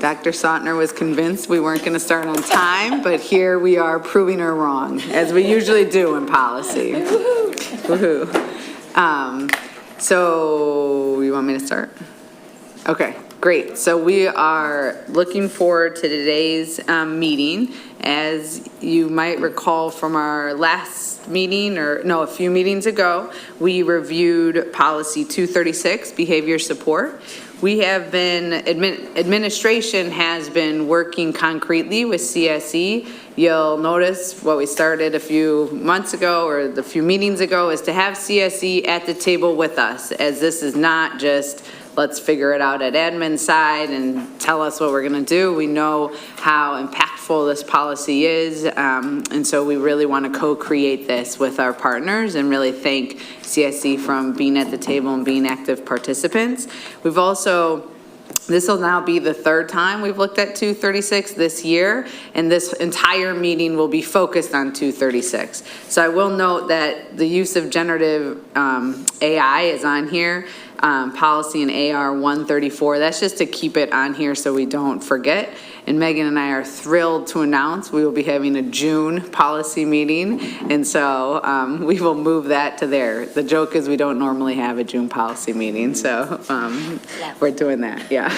Dr. Sautner was convinced we weren't going to start on time, but here we are proving her wrong, as we usually do in policy. Woohoo. So you want me to start? Okay, great. So we are looking forward to today's meeting. As you might recall from our last meeting, a few meetings ago, we reviewed policy 236, behavior support. We have been, administration has been working concretely with CSE. You'll notice what we started a few months ago or a few meetings ago is to have CSE at the table with us, as this is not just let's figure it out at admin side and tell us what we're going to do. We know how impactful this policy is, and so we really want to co-create this with our partners and really thank CSE from being at the table and being active participants. We've also, this will now be the third time we've looked at 236 this year, and this entire meeting will be focused on 236. So I will note that the use of generative AI is on here. Policy in AR 134. That's just to keep it on here so we don't forget. And Megan and I are thrilled to announce we will be having a June policy meeting, and so we will move that to there. The joke is we don't normally have a June policy meeting, so we're doing that, yeah.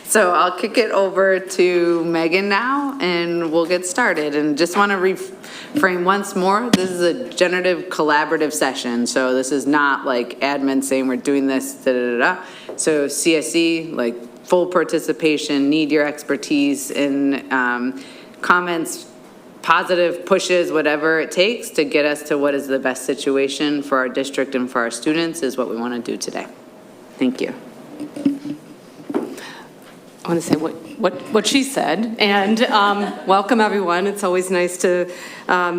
So I'll kick it over to Megan now, and we'll get started. And just want to reframe once more, this is a generative collaborative session, so this is not like admin saying we're doing this, da-da-da-da. So CSE, like full participation, need your expertise in comments, positive pushes, whatever it takes to get us to what is the best situation for our district and for our students is what we want to do today. Thank you. I want to say what she said, and welcome everyone. It's always nice to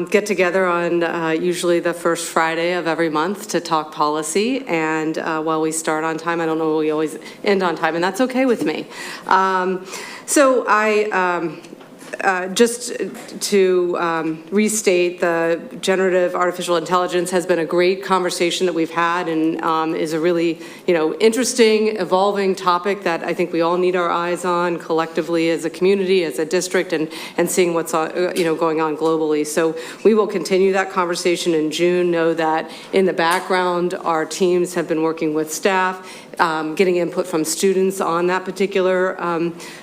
get together on usually the first Friday of every month to talk policy, and while we start on time, I don't know, we always end on time, and that's okay with me. So I just to restate, the generative artificial intelligence has been a great conversation that we've had, and is a really, interesting, evolving topic that I think we all need our eyes on collectively as a community, as a district, and seeing what's going on globally. So we will continue that conversation in June. Know that in the background, our teams have been working with staff, getting input from students on that particular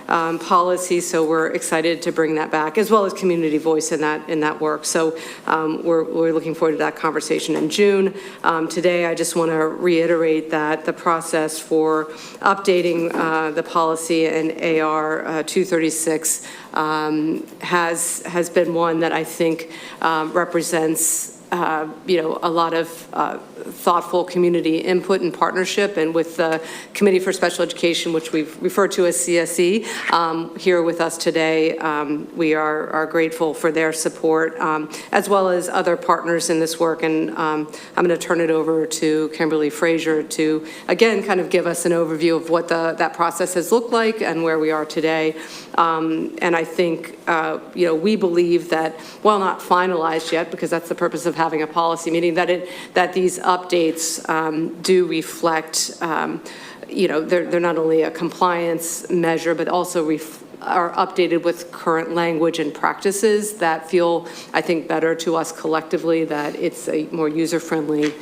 policy. So we're excited to bring that back, as well as community voice in that work. So we're looking forward to that conversation in June. Today, I just want to reiterate that the process for updating the policy in AR 236 has been one that I think represents a lot of thoughtful community input and partnership, and with the Committee for Special Education, which we've referred to as CSE, here with us today. We are grateful for their support, as well as other partners in this work. And I'm going to turn it over to Kimberly Frazier to, again, kind of give us an overview of what that process has looked like and where we are today. And I think, we believe that, while not finalized yet, because that's the purpose of having a policy meeting, that these updates do reflect, they're not only a compliance measure, but also are updated with current language and practices that feel, I think, better to us collectively, that it's a more user-friendly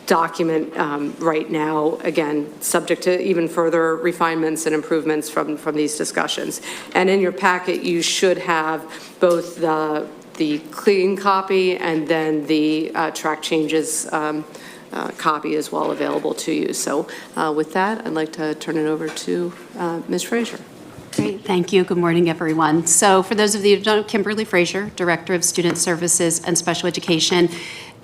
document right now, again, subject to even further refinements and improvements from these discussions. And in your packet, you should have both the clean copy and then the track changes copy as well available to you. So with that, I'd like to turn it over to Ms. Frazier. Great, thank you. Good morning, everyone. So for those of you who don't know, Kimberly Frazier, Director of Student Services and Special Education.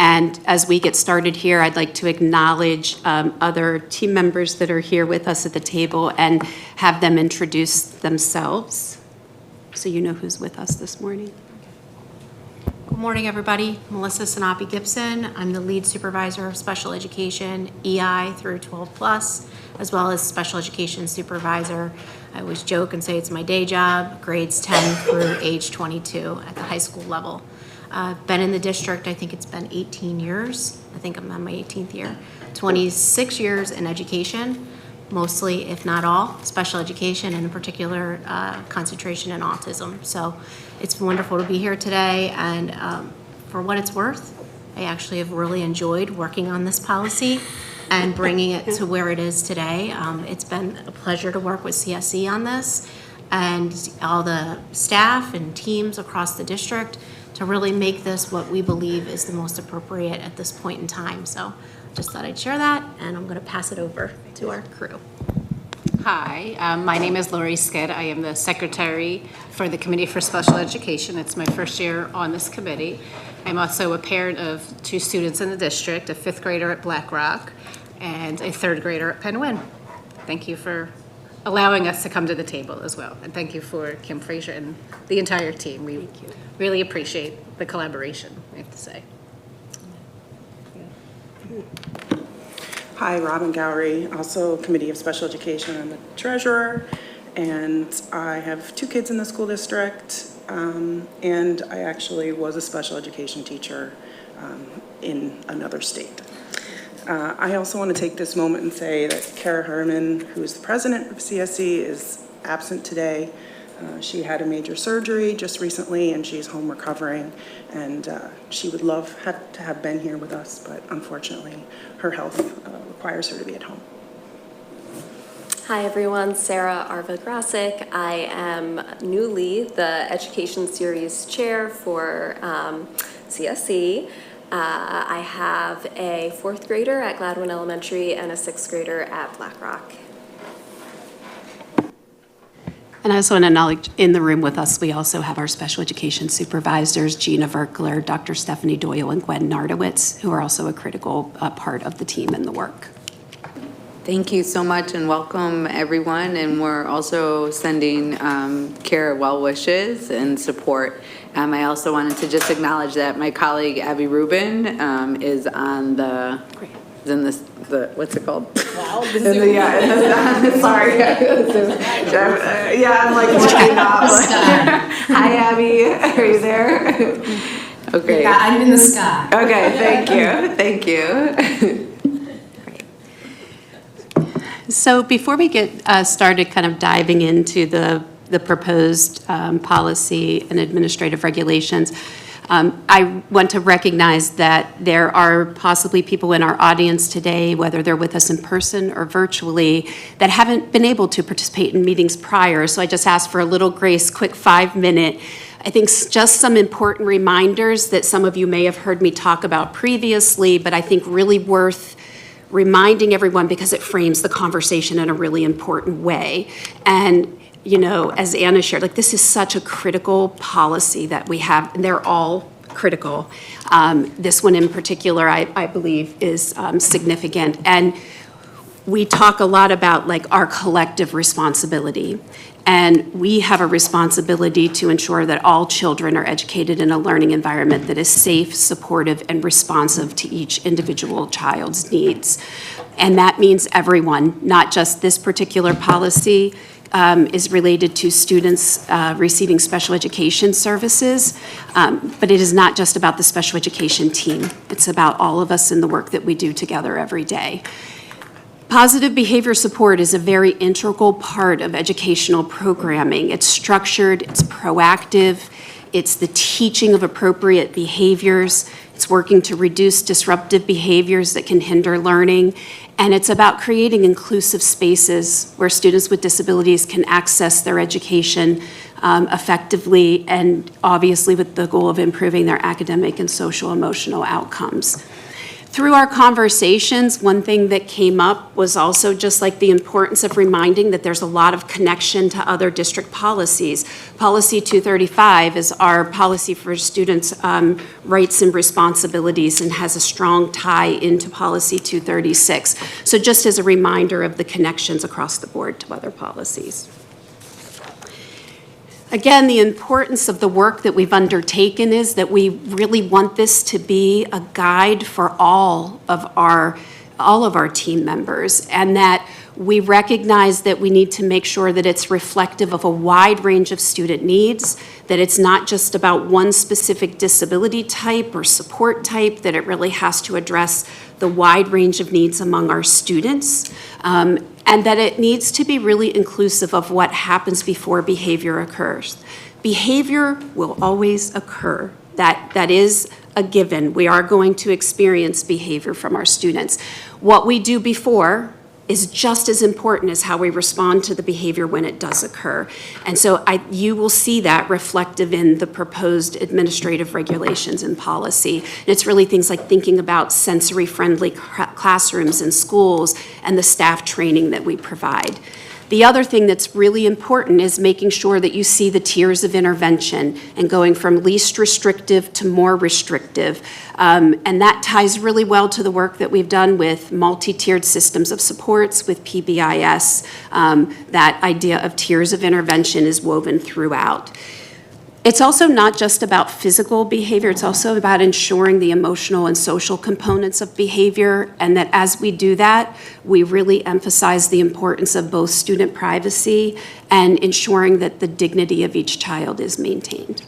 And as we get started here, I'd like to acknowledge other team members that are here with us at the table and have them introduce themselves so you know who's with us this morning. Good morning, everybody. Melissa Sanapi Gibson. I'm the lead supervisor of special education, EI through 12 plus, as well as special education supervisor. I always joke and say it's my day job, grades 10 through age 22 at the high school level. Been in the district, I think it's been 18 years. I think I'm on my 18th year. 26 years in education, mostly, if not all, special education, and in particular, concentration in autism. So it's wonderful to be here today, and for what it's worth, I actually have really enjoyed working on this policy and bringing it to where it is today. It's been a pleasure to work with CSE on this and all the staff and teams across the district to really make this what we believe is the most appropriate at this point in time. So just thought I'd share that, and I'm going to pass it over to our crew. Hi, my name is Lori Sked. I am the secretary for the Committee for Special Education. It's my first year on this committee. I'm also a parent of 2 students in the district, a 5th grader at Black Rock and a 3rd grader at Penn Wynne. Thank you for allowing us to come to the table as well. And thank you for Kim Frazier and the entire team. We really appreciate the collaboration, I have to say. Hi, Robin Gowrie, also Committee of Special Education. I'm the treasurer, and I have 2 kids in the school district, and I actually was a special education teacher in another state. I also want to take this moment and say that Kara Herman, who is the president of CSE, is absent today. She had a major surgery just recently, and she's home recovering, and she would love to have been here with us, but unfortunately, her health requires her to be at home. Hi everyone, Sarah Arva-Grasic. I am newly the Education Series Chair for CSE. I have a 4th grader at Gladwin Elementary and a 6th grader at Black Rock. And I also want to acknowledge in the room with us, we also have our special education supervisors, Gina Verkler, Dr. Stephanie Doyle, and Gwen Nardowitz, who are also a critical part of the team and the work. Thank you so much and welcome everyone. And we're also sending Kara well wishes and support. I also wanted to just acknowledge that my colleague Abby Rubin is on the, is in this, the, what's it called? Wow, the Zoom. Sorry. Yeah, I'm like looking up. Hi Abby, are you there? Okay. Yeah, I'm in the sky. Okay, thank you. So before we get started kind of diving into the proposed policy and administrative regulations, I want to recognize that there are possibly people in our audience today, whether they're with us in person or virtually, that haven't been able to participate in meetings prior. So I just ask for a little grace, quick 5-minute. I think just some important reminders that some of you may have heard me talk about previously, but I think really worth reminding everyone because it frames the conversation in a really important way. And, you know, as Anna shared, like this is such a critical policy that we have, and they're all critical. This one in particular, I believe, is significant. And we talk a lot about like our collective responsibility. And we have a responsibility to ensure that all children are educated in a learning environment that is safe, supportive, and responsive to each individual child's needs. And that means everyone, not just this particular policy is related to students receiving special education services, but it is not just about the special education team. It's about all of us in the work that we do together every day. Positive behavior support is a very integral part of educational programming. It's structured, it's proactive, it's the teaching of appropriate behaviors, it's working to reduce disruptive behaviors that can hinder learning, and it's about creating inclusive spaces where students with disabilities can access their education effectively and obviously with the goal of improving their academic and social emotional outcomes. Through our conversations, one thing that came up was also just like the importance of reminding that there's a lot of connection to other district policies. Policy 235 is our policy for students' rights and responsibilities and has a strong tie into policy 236. So just as a reminder of the connections across the board to other policies. Again, the importance of the work that we've undertaken is that we really want this to be a guide for all of our team members, and that we recognize that we need to make sure that it's reflective of a wide range of student needs, that it's not just about one specific disability type or support type, that it really has to address the wide range of needs among our students. and that it needs to be really inclusive of what happens before behavior occurs. Behavior will always occur. That is a given. We are going to experience behavior from our students. What we do before is just as important as how we respond to the behavior when it does occur. And so you will see that reflective in the proposed administrative regulations and policy. And it's really things like thinking about sensory-friendly classrooms in schools and the staff training that we provide. The other thing that's really important is making sure that you see the tiers of intervention and going from least restrictive to more restrictive. And that ties really well to the work that we've done with multi-tiered systems of supports with PBIS. That idea of tiers of intervention is woven throughout. It's also not just about physical behavior, it's also about ensuring the emotional and social components of behavior, and that as we do that, we really emphasize the importance of both student privacy and ensuring that the dignity of each child is maintained.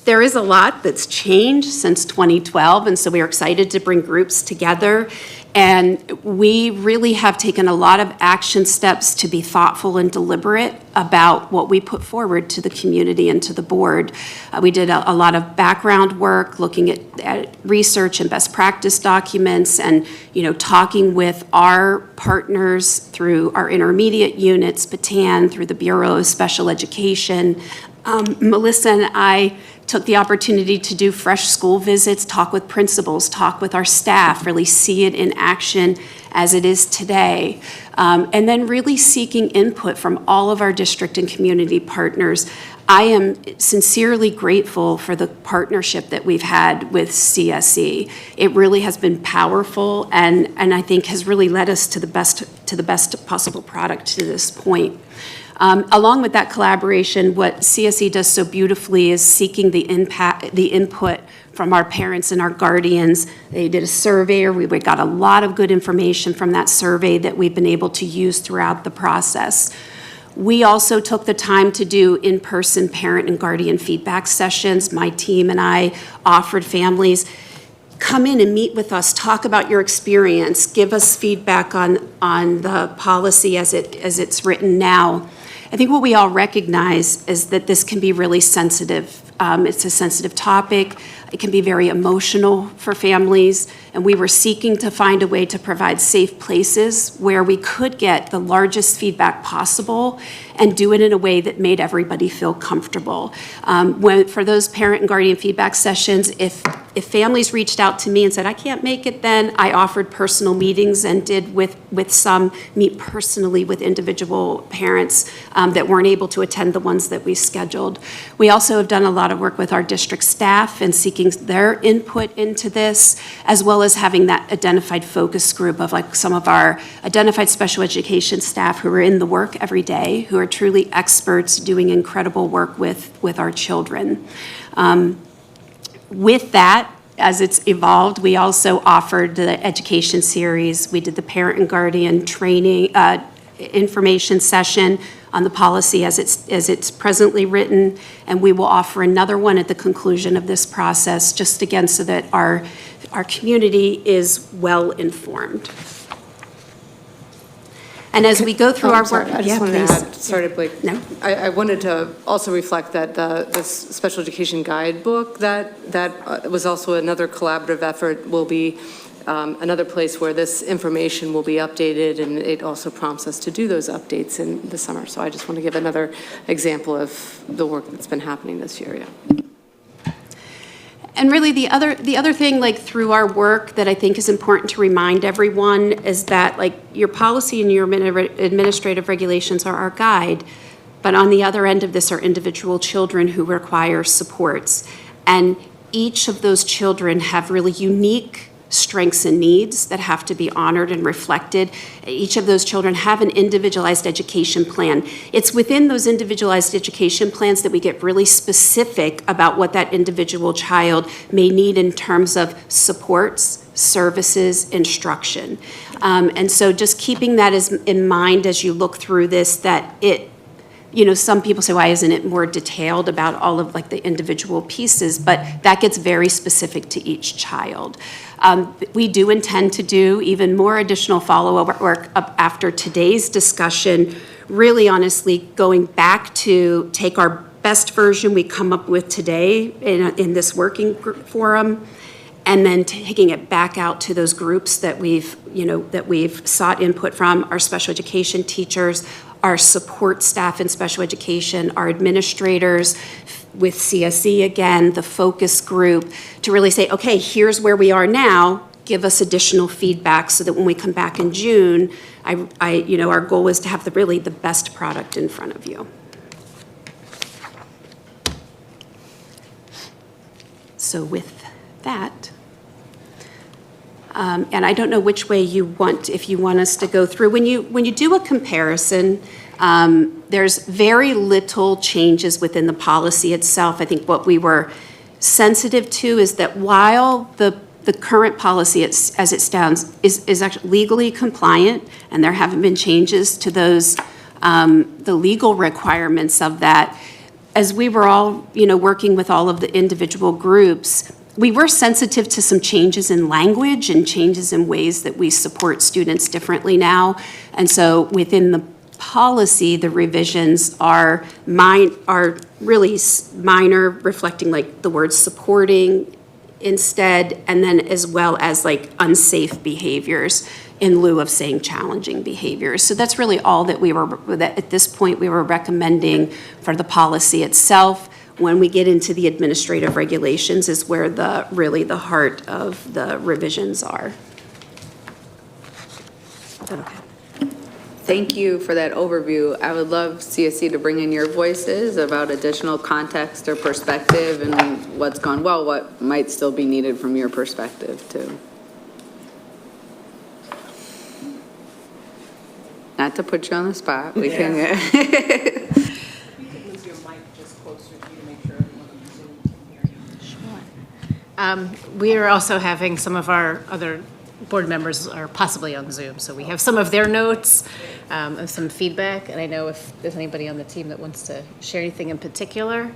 There is a lot that's changed since 2012, and so we are excited to bring groups together. And we really have taken a lot of action steps to be thoughtful and deliberate about what we put forward to the community and to the board. We did a lot of background work, looking at research and best practice documents, and talking with our partners through our intermediate units, Bataan, through the Bureau of Special Education. Melissa and I took the opportunity to do fresh school visits, talk with principals, talk with our staff, really see it in action as it is today. And then really seeking input from all of our district and community partners. I am sincerely grateful for the partnership that we've had with CSE. It really has been powerful and I think has really led us to the best possible product to this point. Along with that collaboration, what CSE does so beautifully is seeking the input from our parents and our guardians. They did a survey, we got a lot of good information from that survey that we've been able to use throughout the process. We also took the time to do in-person parent and guardian feedback sessions. My team and I offered families, come in and meet with us, talk about your experience, give us feedback on the policy as it's written now. I think what we all recognize is that this can be really sensitive. It's a sensitive topic. It can be very emotional for families, and we were seeking to find a way to provide safe places where we could get the largest feedback possible and do it in a way that made everybody feel comfortable. For those parent and guardian feedback sessions, if families reached out to me and said, I can't make it then, I offered personal meetings and did with some meet personally with individual parents that weren't able to attend the ones that we scheduled. We also have done a lot of work with our district staff and seeking their input into this, as well as having that identified focus group of like some of our identified special education staff who are in the work every day, who are truly experts doing incredible work with our children. With that, as it's evolved, we also offered the education series. We did the parent and guardian training information session on the policy as it's presently written, and we will offer another one at the conclusion of this process, just again so that our community is well informed. And as we go through our work, I just wanted to add, sorry to Blake. No. I wanted to also reflect that this special education guidebook that was also another collaborative effort will be another place where this information will be updated, and it also prompts us to do those updates in the summer. So I just want to give another example of the work that's been happening this year. Yeah. And really the other thing, like through our work that I think is important to remind everyone is that like your policy and your administrative regulations are our guide, but on the other end of this are individual children who require supports. And each of those children have really unique strengths and needs that have to be honored and reflected. Each of those children have an individualized education plan. It's within those individualized education plans that we get really specific about what that individual child may need in terms of supports, services, instruction. And so just keeping that in mind as you look through this, that some people say, why isn't it more detailed about all of like the individual pieces? But that gets very specific to each child. We do intend to do even more additional follow-up work up after today's discussion, really honestly going back to take our best version we come up with today in this working group forum, and then taking it back out to those groups that we've sought input from, our special education teachers, our support staff in special education, our administrators with CSE again, the focus group, to really say, okay, here's where we are now, give us additional feedback so that when we come back in June, our goal is to have really the best product in front of you. So with that, and I don't know which way if you want us to go through. When you do a comparison, there's very little changes within the policy itself. I think what we were sensitive to is that while the current policy as it stands is actually legally compliant, and there haven't been changes to those, the legal requirements of that, as we were all, working with all of the individual groups, we were sensitive to some changes in language and changes in ways that we support students differently now. And so within the policy, the revisions are really minor, reflecting like the word supporting instead, and then as well as like unsafe behaviors in lieu of saying challenging behaviors. So that's really all that at this point we were recommending for the policy itself. When we get into the administrative regulations is where really the heart of the revisions are. Is that okay? Thank you for that overview. I would love CSE to bring in your voices about additional context or perspective and what's gone well, what might still be needed from your perspective too. Not to put you on the spot, we can. You could move your mic just closer to you to make sure everyone on Zoom can hear you. Sure. We are also having some of our other board members are possibly on Zoom, so we have some of their notes and some feedback, and I know if there's anybody on the team that wants to share anything in particular.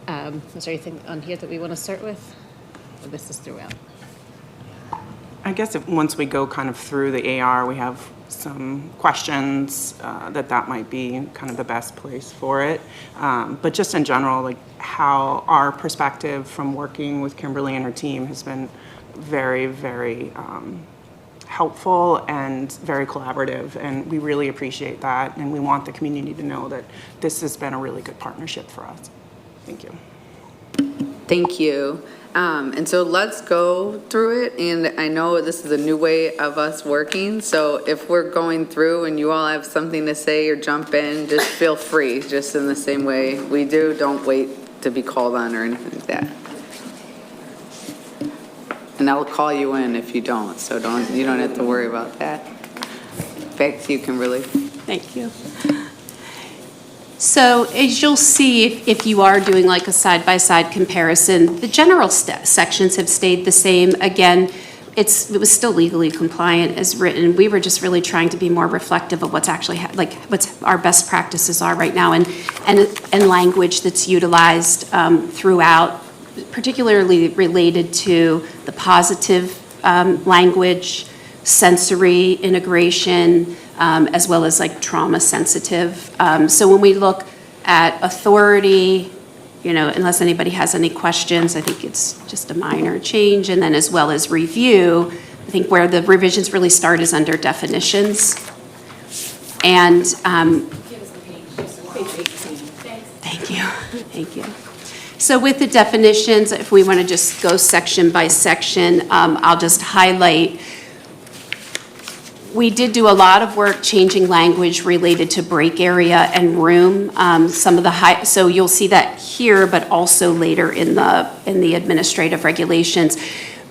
Is there anything on here that we want to start with? Or this is throughout? I guess once we go kind of through the AR, we have some questions that might be kind of the best place for it. But just in general, like how our perspective from working with Kimberly and her team has been very, very helpful and very collaborative, and we really appreciate that, and we want the community to know that this has been a really good partnership for us. Thank you. Thank you. And so let's go through it, and I know this is a new way of us working, so if we're going through and you all have something to say or jump in, just feel free, just in the same way we do. Don't wait to be called on or anything like that. And I'll call you in if you don't, so you don't have to worry about that. Back to you, Kimberly. Thank you. So as you'll see, if you are doing like a side-by-side comparison, the general sections have stayed the same. Again, it was still legally compliant as written. We were just really trying to be more reflective of what's actually what's our best practices are right now, and language that's utilized throughout, particularly related to the positive language, sensory integration, as well as like trauma sensitive. So when we look at authority, unless anybody has any questions, I think it's just a minor change. And then as well as review, I think where the revisions really start is under definitions. And thank you. Thank you. So with the definitions, if we want to just go section by section, I'll just highlight. We did do a lot of work changing language related to break area and room. So you'll see that here, but also later in the administrative regulations.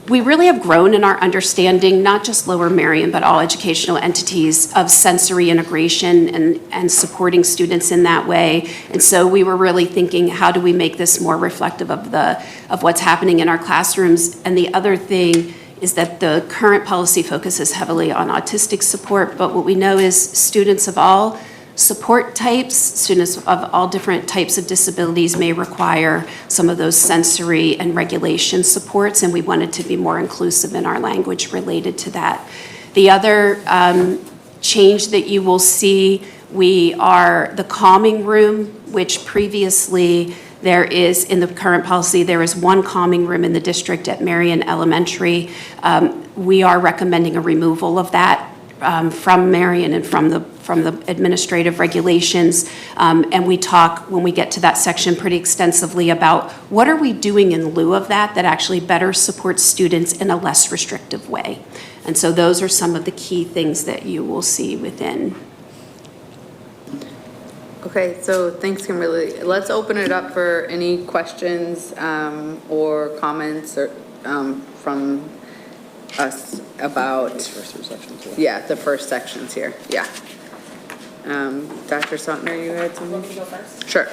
We really have grown in our understanding, not just Lower Merion, but all educational entities, of sensory integration and supporting students in that way. And so we were really thinking, how do we make this more reflective of what's happening in our classrooms? And the other thing is that the current policy focuses heavily on autistic support, but what we know is students of all support types. Students of all different types of disabilities may require some of those sensory and regulation supports, and we wanted to be more inclusive in our language related to that. The other change that you will see, we are the calming room, which previously there is, in the current policy, there is one calming room in the district at Marion Elementary. We are recommending a removal of that from Marion and from the administrative regulations. And we talk, when we get to that section, pretty extensively about what are we doing in lieu of that actually better supports students in a less restrictive way. And so those are some of the key things that you will see within. Okay, so thanks, Kimberly. Let's open it up for any questions or comments or from us about yeah, the first sections here. Yeah. Dr. Sutner, you had something? Want me to go first? Sure.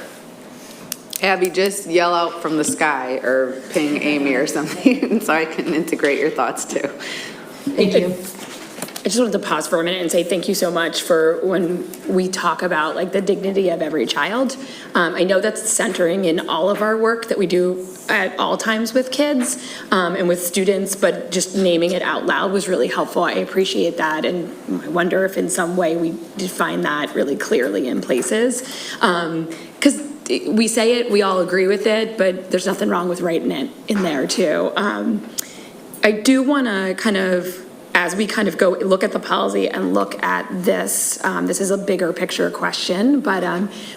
Abby, just yell out from the sky or ping Amy or something so I can integrate your thoughts too. Thank you. I just wanted to pause for a minute and say thank you so much for when we talk about like the dignity of every child. I know that's centering in all of our work that we do at all times with kids and with students, but just naming it out loud was really helpful. I appreciate that, and I wonder if in some way we define that really clearly in places. Because we say it, we all agree with it, but there's nothing wrong with writing it in there too. I do want to kind of, as we kind of go look at the policy and look at this, this is a bigger picture question, but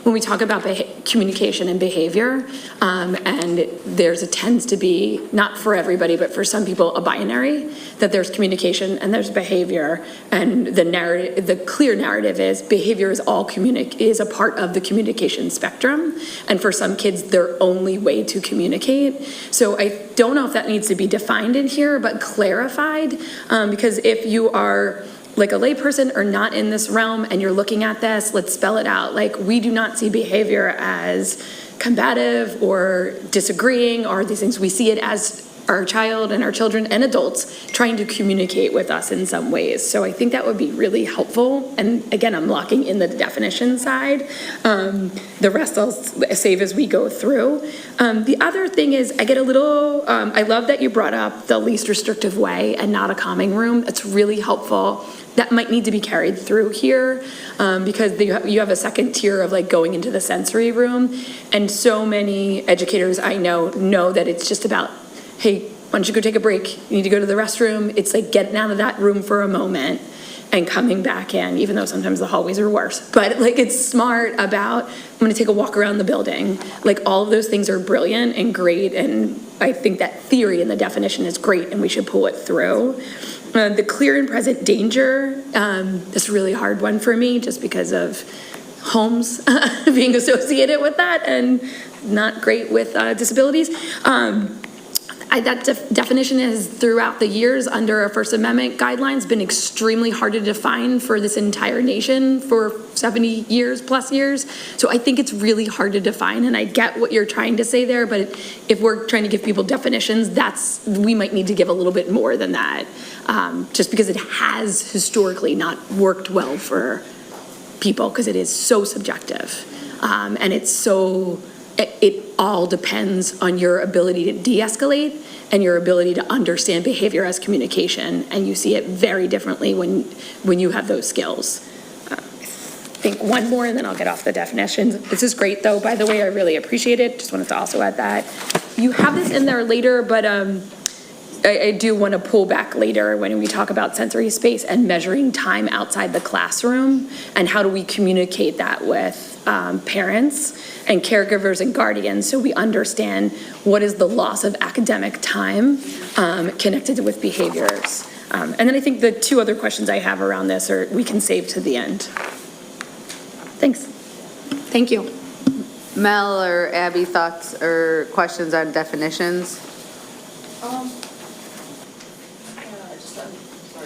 when we talk about communication and behavior, and tends to be, not for everybody, but for some people, a binary, that there's communication and there's behavior, and the narrative, the clear narrative is behavior is is a part of the communication spectrum, and for some kids, their only way to communicate. So I don't know if that needs to be defined in here, but clarified, because if you are like a layperson or not in this realm and you're looking at this, let's spell it out. Like, we do not see behavior as combative or disagreeing or these things. We see it as our child and our children and adults trying to communicate with us in some ways. So I think that would be really helpful. And again, I'm locking in the definition side. The rest I'll save as we go through. The other thing is I get a little, I love that you brought up the least restrictive way and not a calming room. It's really helpful. That might need to be carried through here because you have a second tier of like going into the sensory room. And so many educators I know that it's just about, hey, why don't you go take a break? You need to go to the restroom. It's like getting out of that room for a moment and coming back in, even though sometimes the hallways are worse. But like, it's smart about, I'm gonna take a walk around the building. Like, all of those things are brilliant and great, and I think that theory and the definition is great and we should pull it through. The clear and present danger, is a really hard one for me just because of homes being associated with that and not great with disabilities. That definition has, throughout the years under our First Amendment guidelines, been extremely hard to define for this entire nation for 70 years plus years. So I think it's really hard to define, and I get what you're trying to say there, but if we're trying to give people definitions, we might need to give a little bit more than that, just because it has historically not worked well for people because it is so subjective, and it's so... It all depends on your ability to de-escalate and your ability to understand behavior as communication, and you see it very differently when you have those skills. I think one more and then I'll get off the definitions. This is great though, by the way, I really appreciate it. Just wanted to also add that. You have this in there later, but I do want to pull back later when we talk about sensory space and measuring time outside the classroom and how do we communicate that with parents and caregivers and guardians so we understand what is the loss of academic time connected with behaviors. And then I think the two other questions I have around this we can save to the end. Thanks. Thank you. Mel or Abby, thoughts or questions on definitions?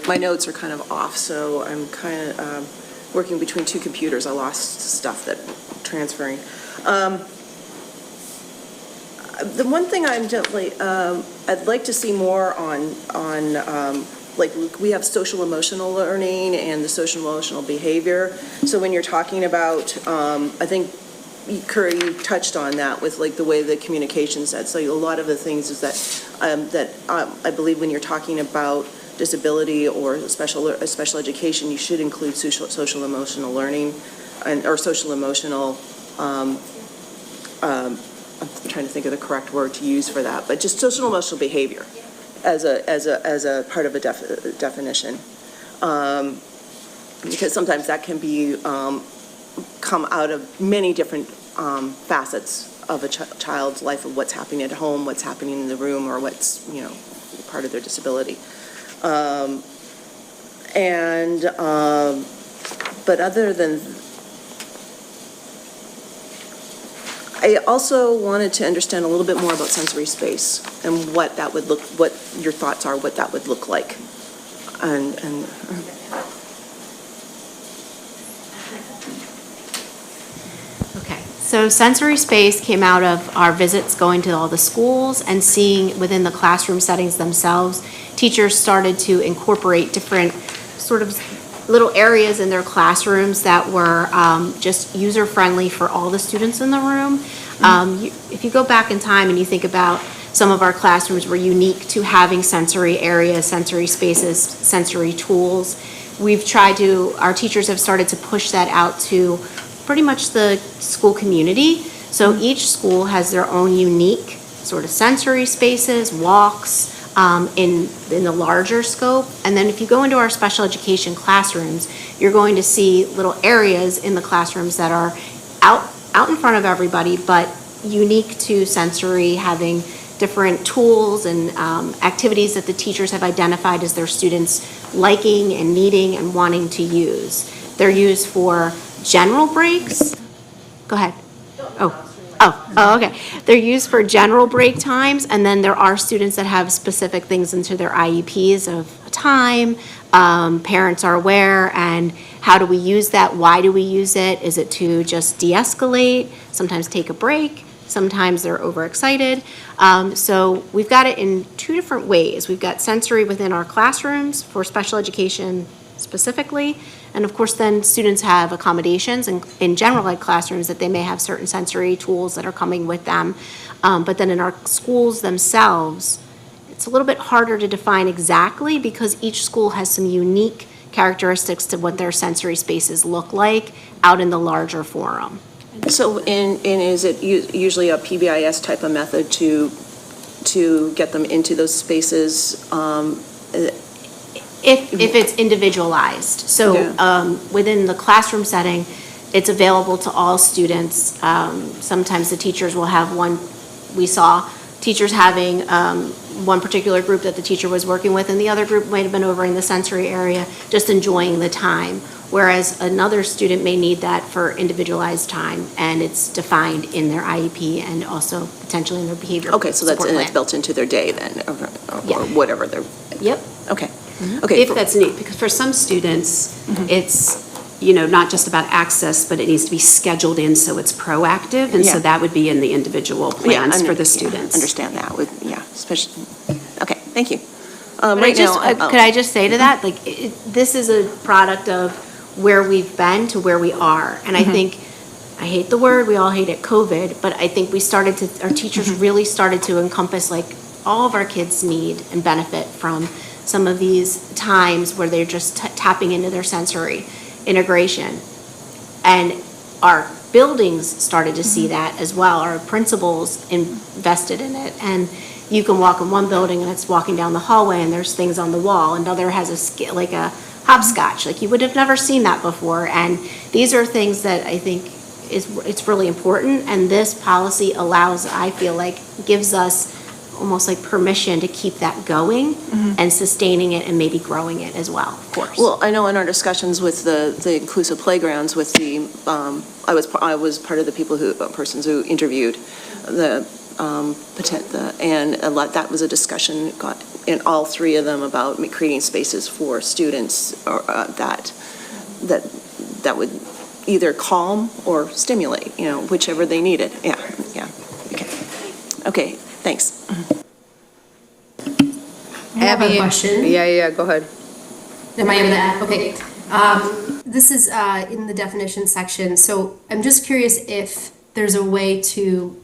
My notes are kind of off, so I'm kind of working between two computers. I lost stuff that transferring. The one thing I'd like to see more on like, we have social emotional learning and the social emotional behavior. So when you're talking about, I think, Curry, you touched on that with like the way the communication said. So a lot of the things is that, I believe when you're talking about disability or special education, you should include social emotional learning or social emotional, I'm trying to think of the correct word to use for that, but just social emotional behavior as a part of a definition. Because sometimes that can be, come out of many different facets of a child's life, of what's happening at home, what's happening in the room, or what's, part of their disability. But other than, I also wanted to understand a little bit more about sensory space and what that would look, what your thoughts are, what that would look like. And Okay, so sensory space came out of our visits going to all the schools and seeing within the classroom settings themselves, teachers started to incorporate different sort of little areas in their classrooms that were just user-friendly for all the students in the room. If you go back in time and you think about some of our classrooms were unique to having sensory areas, sensory spaces, sensory tools. Our teachers have started to push that out to pretty much the school community. So each school has their own unique sort of sensory spaces, walks, in the larger scope. And then if you go into our special education classrooms, you're going to see little areas in the classrooms that are out in front of everybody, but unique to sensory, having different tools and activities that the teachers have identified as their students liking and needing and wanting to use. They're used for general breaks. Go ahead. Oh, okay. They're used for general break times, and then there are students that have specific things into their IEPs of time. Parents are aware, and how do we use that? Why do we use it? Is it to just de-escalate, sometimes take a break? Sometimes they're overexcited. So we've got it in two different ways. We've got sensory within our classrooms for special education specifically, and of course then students have accommodations in general ed classrooms that they may have certain sensory tools that are coming with them. But then in our schools themselves, it's a little bit harder to define exactly because each school has some unique characteristics to what their sensory spaces look like out in the larger forum. so, is it usually a PBIS type of method to get them into those spaces? If it's individualized. So within the classroom setting, it's available to all students. Sometimes the teachers will have one, we saw teachers having one particular group that the teacher was working with, and the other group might have been over in the sensory area, just enjoying the time. Whereas another student may need that for individualized time, and it's defined in their IEP and also potentially in their behavioral Okay, so that's built into their day then, or whatever they're. Yep. Okay. Okay. If that's neat, because for some students, it's, not just about access, but it needs to be scheduled in so it's proactive, and so that would be in the individual plans for the students. Understand that, especially, okay, thank you. Could I just say to that, like, this is a product of where we've been to where we are, and I think, I hate the word, we all hate it, COVID, but I think our teachers really started to encompass, like, all of our kids need and benefit from some of these times where they're just tapping into their sensory integration. And our buildings started to see that as well. Our principals invested in it. And you can walk in one building and it's walking down the hallway and there's things on the wall. Another has like a hopscotch. Like you would have never seen that before. And these are things that I think it's really important. And this policy allows, I feel like, gives us almost like permission to keep that going and sustaining it and maybe growing it as well, of course. Well, I know in our discussions with the inclusive playgrounds with the, I was part of the persons who interviewed and that was a discussion in all three of them about creating spaces for students or that would either calm or stimulate, whichever they needed. Yeah. Okay, thanks. have a Abby, question. Yeah, go ahead. Am I able to add? Okay. This is in the definition section. So I'm just curious if there's a way to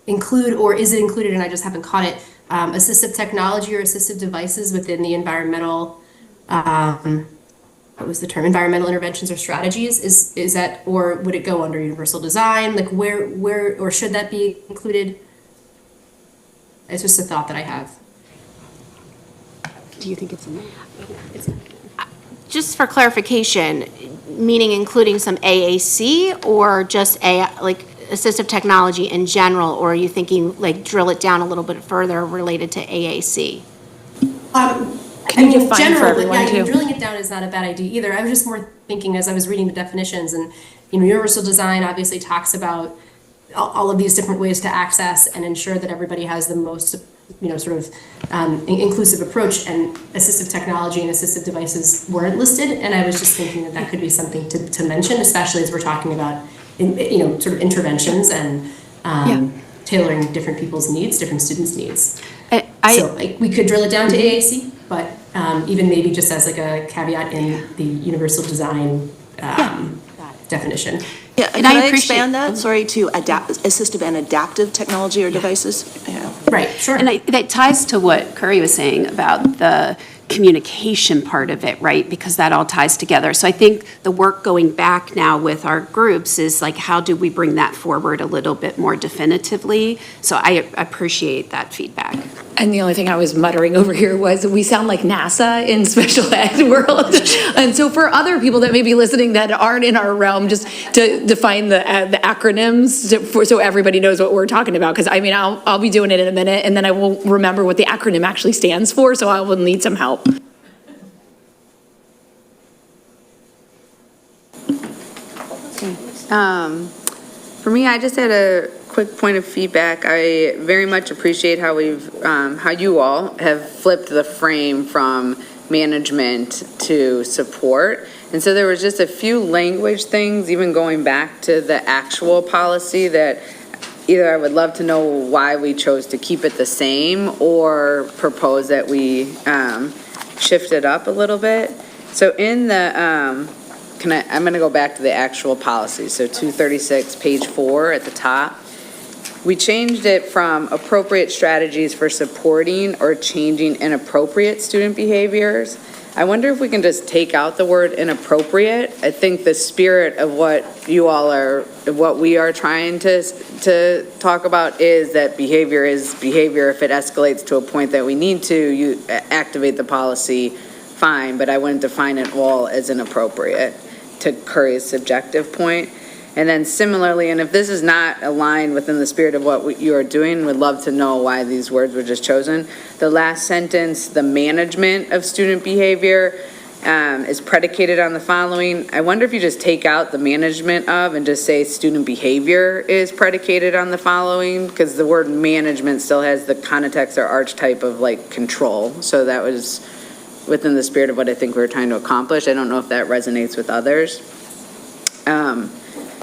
include, or is it included and I just haven't caught it, assistive technology or assistive devices within the environmental, what was the term? Environmental interventions or strategies? Is that, or would it go under universal design? Like where, or should that be included? It's just a thought that I have. Do you think it's in there? Just for clarification, meaning including some AAC or just like assistive technology in general, or are you thinking like drill it down a little bit further related to AAC? Can you define for everyone, yeah, too? drilling it down is not a bad idea either. I was just more thinking as I was reading the definitions, and universal design obviously talks about all of these different ways to access and ensure that everybody has the most, sort of inclusive approach, and assistive technology and assistive devices weren't listed. And I was just thinking that that could be something to mention, especially as we're talking about, sort of interventions and tailoring different people's needs, different students' needs. So we could drill it down to AAC, but even maybe just as like a caveat in the universal design definition. Yeah, and I can I appreciate- expand that, sorry, to assistive and adaptive technology or devices? Yeah. Right, sure. And that ties to what Curry was saying about the communication part of it, right? Because that all ties together. So I think the work going back now with our groups is like, how do we bring that forward a little bit more definitively? So I appreciate that feedback. And the only thing I was muttering over here was we sound like NASA in special ed world. And so for other people that may be listening that aren't in our realm, just to define the acronyms so everybody knows what we're talking about. Because I mean, I'll be doing it in a minute and then I won't remember what the acronym actually stands for. So I will need some help. For me, I just had a quick point of feedback. I very much appreciate how how you all have flipped the frame from management to support. And so there was just a few language things, even going back to the actual policy, that either I would love to know why we chose to keep it the same or propose that we shift it up a little bit. So in the, I'm going to go back to the actual policy. So 236, page 4 at the top. We changed it from appropriate strategies for supporting or changing inappropriate student behaviors. I wonder if we can just take out the word inappropriate. I think the spirit of what we are trying to talk about is that behavior is behavior. If it escalates to a point that we need to, you activate the policy, fine, but I wouldn't define it all as inappropriate, to Curry's subjective point. And then similarly, and if this is not aligned within the spirit of what you are doing, would love to know why these words were just chosen. The last sentence, the management of student behavior is predicated on the following. I wonder if you just take out the management of and just say student behavior is predicated on the following, because the word management still has the context or archetype of like control. So that was within the spirit of what I think we were trying to accomplish. I don't know if that resonates with others.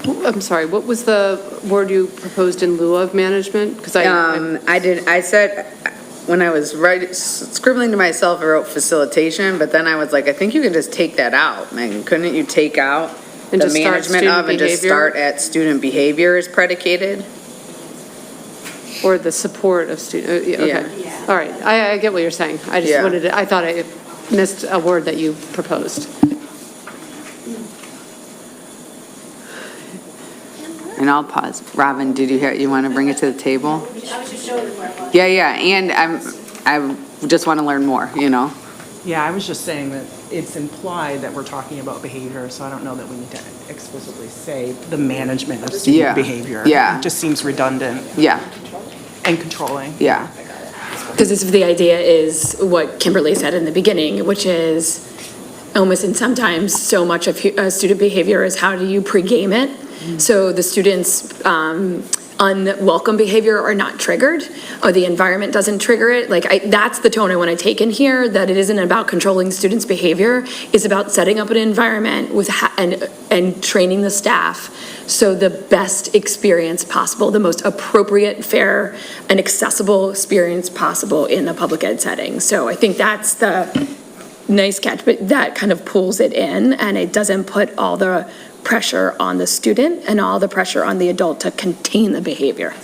I'm sorry, what was the word you proposed in lieu of management? Because I said, when I was scribbling to myself, I wrote facilitation, but then I was like, I think you can just take that out. Megan, couldn't you take out And the just start management student of and just behavior? start at student behavior is predicated? Or the support of student, okay. Yeah. All right, I get what you're saying. I just Yeah. wanted to, I thought I missed a word that you proposed. And I'll pause. Robin, did you hear, you want to bring it to the table? I was just showing them where it was. Yeah, and I just want to learn more, Yeah, I was just saying that it's implied that we're talking about behavior, so I don't know that we need to explicitly say the management of Yeah, student behavior. yeah. It just seems redundant Yeah, and controlling. yeah. Because the idea is what Kimberly said in the beginning, which is almost, and sometimes so much of student behavior is how do you pregame it? So the students' unwelcome behavior are not triggered, or the environment doesn't trigger it. That's the tone I want to take in here, that it isn't about controlling students' behavior. It's about setting up an environment with and training the staff so the best experience possible, the most appropriate, fair, and accessible experience possible in a public ed setting. So I think that's the nice catch, but that kind of pulls it in, and it doesn't put all the pressure on the student and all the pressure on the adult to contain the behavior.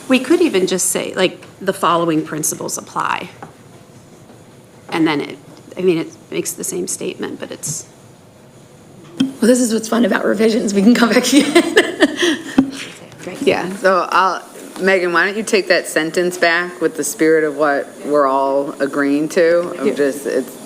We could even just say, like, the following principles apply. And then it makes the same statement, but it's. Well, this is what's fun about revisions. We can come back again. Yeah, so Megan, why don't you take that sentence back with the spirit of what we're all agreeing to? Of just, it's,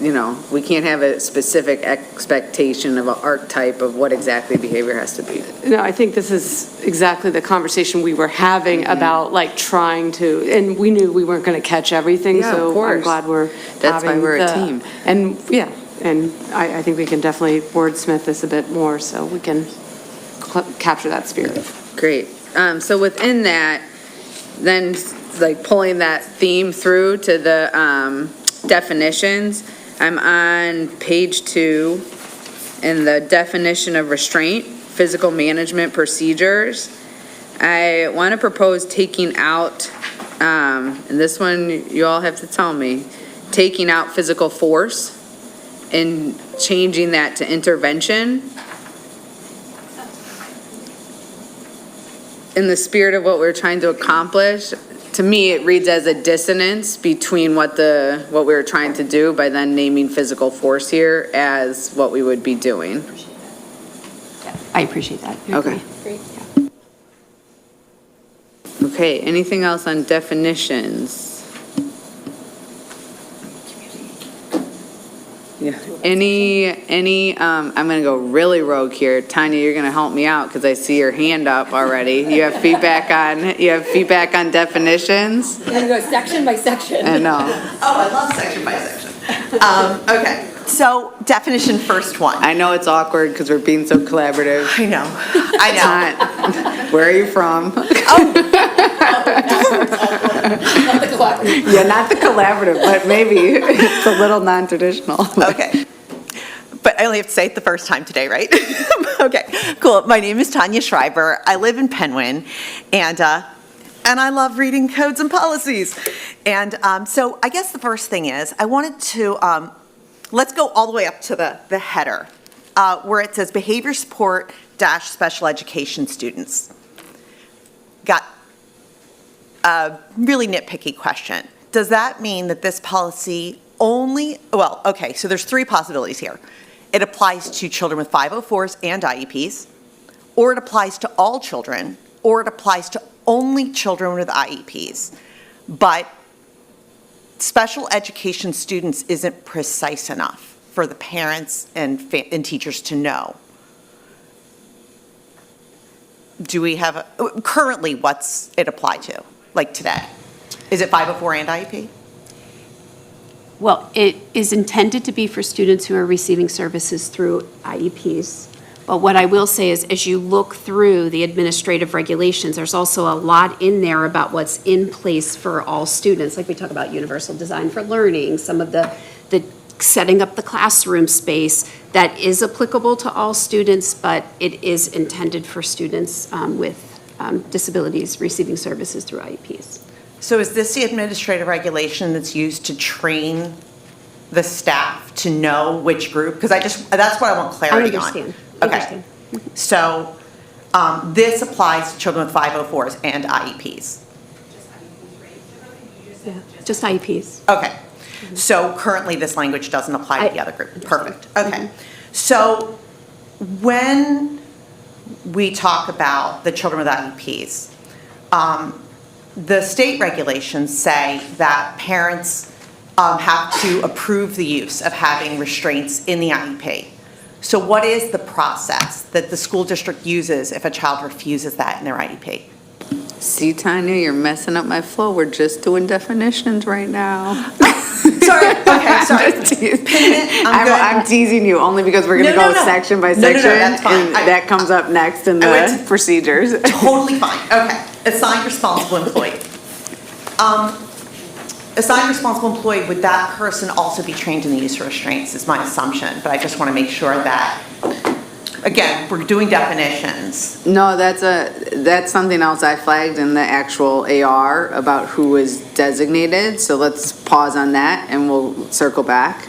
we can't have a specific expectation of an archetype of what exactly behavior has to be. No, I think this is exactly the conversation we were having about like trying to, and we knew we weren't going to catch everything, Yeah, of so I'm course. glad we're That's why having we're a team. And I think we can definitely wordsmith this a bit more so we can capture that spirit. Great. So within that, then like pulling that theme through to the definitions, I'm on page 2 in the definition of restraint, physical management procedures. I want to propose taking out, and this one you all have to tell me, taking out physical force and changing that to intervention. In the spirit of what we're trying to accomplish, to me, it reads as a dissonance between what we were trying to do by then naming physical force here as what we would be doing. I appreciate that. I Okay. agree. Okay, anything else on definitions? Yeah. I'm gonna go really rogue here. Tanya, you're gonna help me out because I see your hand up already. You have feedback on definitions? We're gonna go section by section. I know. Oh, I love section by section. Okay, so definition first one. I know it's awkward because we're being so collaborative. I know. Where are you from? Not the collaborative. Yeah, not the collaborative, but maybe it's a little non-traditional. Okay. But I only have to say it the first time today, right? Okay, cool. My name is Tanya Schreiber. I live in Penguin, and I love reading codes and policies. And so I guess the first thing is I wanted to, let's go all the way up to the header, where it says behavior support - special education students. Got a really nitpicky question. Does that mean that this policy only, so there's 3 possibilities here. It applies to children with 504s and IEPs, or it applies to all children, or it applies to only children with IEPs. But special education students isn't precise enough for the parents and teachers to know. Do we have, currently what's it apply to, like today? Is it 504 and IEP? Well, it is intended to be for students who are receiving services through IEPs. But what I will say is, as you look through the administrative regulations, there's also a lot in there about what's in place for all students. Like we talk about universal design for learning, some of the setting up the classroom space that is applicable to all students, but it is intended for students with disabilities receiving services through IEPs. So is this the administrative regulation that's used to train the staff to know which group? Because that's what I want clarity on. I understand. Okay. So this applies to children with 504s and IEPs. Yeah, just IEPs. Okay. So currently this language doesn't apply to the other group. Perfect. Okay. So when we talk about the children with IEPs, the state regulations say that parents have to approve the use of having restraints in the IEP. So what is the process that the school district uses if a child refuses that in their IEP? See, Tanya, you're messing up my flow. We're just doing definitions right now. Sorry. Okay, sorry. I'm teasing you only because we're going to go section by section. That's fine. And that comes up next in the procedures. Totally fine. Okay. Assigned responsible employee. Assigned responsible employee, would that person also be trained in the use of restraints is my assumption, but I just want to make sure that again, we're doing definitions. No, that's something else I flagged in the actual AR about who is designated, so let's pause on that and we'll circle back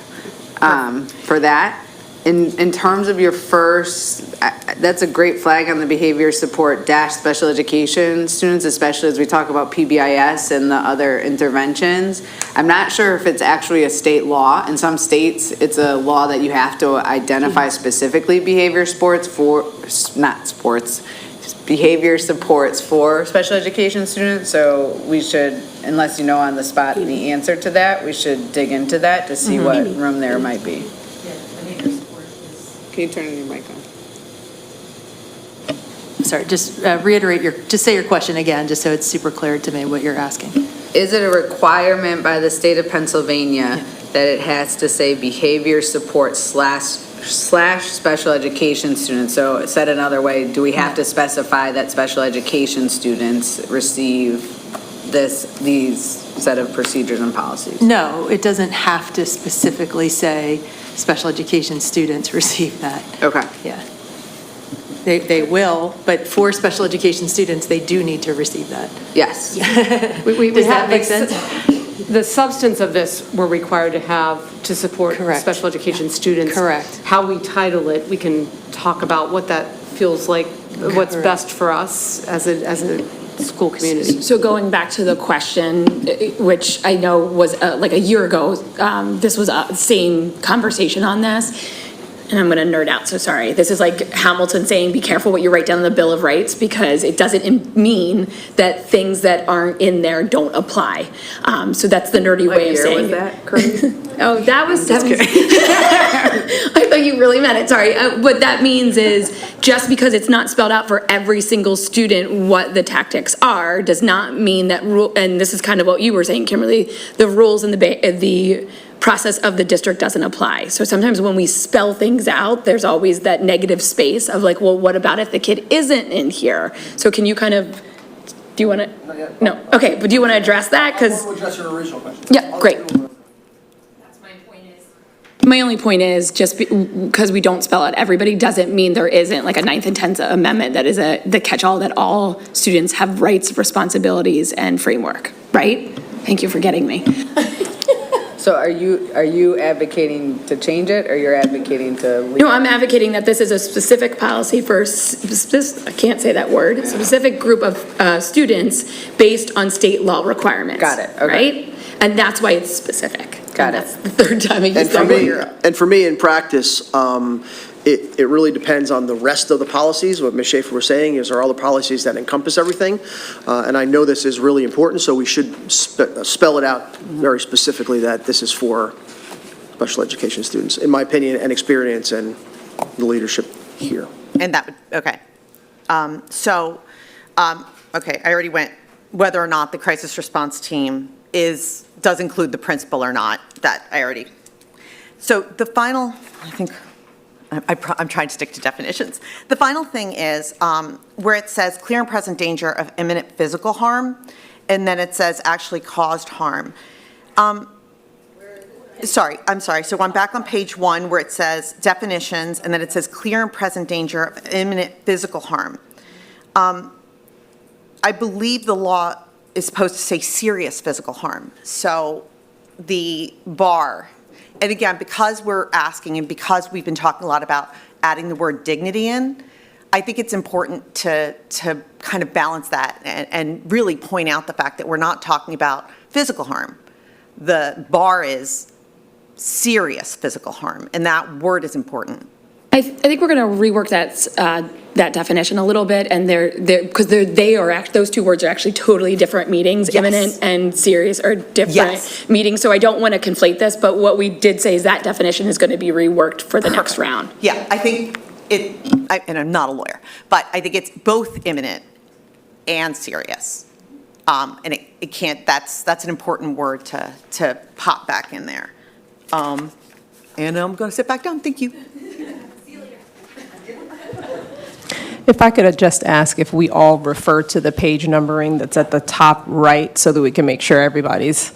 for that. In terms of your first, that's a great flag on the behavior support dash special education students, especially as we talk about PBIS and the other interventions. I'm not sure if it's actually a state law. In some states, it's a law that you have to identify specifically behavior supports for special education students. So we should, unless you know on the spot the answer to that, we should dig into that to see what room there might be. Can you turn your mic on? Sorry, just just say your question again, just so it's super clear to me what you're asking. Is it a requirement by the state of Pennsylvania that it has to say behavior support slash special education students? So said another way, do we have to specify that special education students receive these set of procedures and policies? No, it doesn't have to specifically say special education students receive that. Okay. Yeah. They will, but for special education students, they do need to receive that. Yes. Does that make sense? The substance of this, we're required to have to support Correct. special education students. Correct. How we title it, we can talk about what that feels like, what's best for us as a school community. So going back to the question, which I know was like a year ago, this was a same conversation on this. And I'm going to nerd out, so sorry. This is like Hamilton saying, be careful what you write down in the Bill of Rights, because it doesn't mean that things that aren't in there don't apply. So that's the nerdy way of saying it. What year was that, Oh, that was 7. I thought you really meant it, sorry. What that means is, just because it's not spelled out for every single student what the tactics are, does not mean that and this is kind of what you were saying, Kimberly, the rules and the process of the district doesn't apply. So sometimes when we spell things out, there's always that negative space of like, well, what about if the kid isn't in here? So can you kind of, do you want to? No, okay, but do you want to address that? Because I want to address your original question. Yeah, great. My only point is, just because we don't spell out everybody doesn't mean there isn't like a 9th and 10th amendment that is the catch-all that all students have rights, responsibilities, and framework, right? Thank you for getting me. So are you advocating to change it, or you're advocating to leave? No, I'm advocating that this is a specific policy for, I can't say that word, a specific group of students based on state law requirements. Got it, okay. Right? And that's why it's specific. Got it. That's the third time I used And that word. for me, in practice, it really depends on the rest of the policies. What Ms. Schaefer was saying is there are other policies that encompass everything. And I know this is really important, so we should spell it out very specifically that this is for special education students, in my opinion, and experience and the leadership here. And that would, okay. Okay, I already went, whether or not the crisis response team does include the principal or not, that I already. So the final, I think, I'm trying to stick to definitions. The final thing is where it says clear and present danger of imminent physical harm, and then it says actually caused harm. I'm sorry. So I'm back on page 1 where it says definitions, and then it says clear and present danger of imminent physical harm. I believe the law is supposed to say serious physical harm. So the bar, and again, because we're asking and because we've been talking a lot about adding the word dignity in, I think it's important to kind of balance that and really point out the fact that we're not talking about physical harm. The bar is serious physical harm, and that word is important. I think we're going to rework that definition a little bit, and because those two words are actually totally different meanings. Yes. Imminent and serious are different meanings. So I don't want to conflate this, but what we did say is that definition is going to be reworked for the next round. Yeah, I think and I'm not a lawyer, but I think it's both imminent and serious. And it can't, that's an important word to pop back in there. And I'm going to sit back down. Thank you. If I could just ask if we all refer to the page numbering that's at the top right so that we can make sure everybody's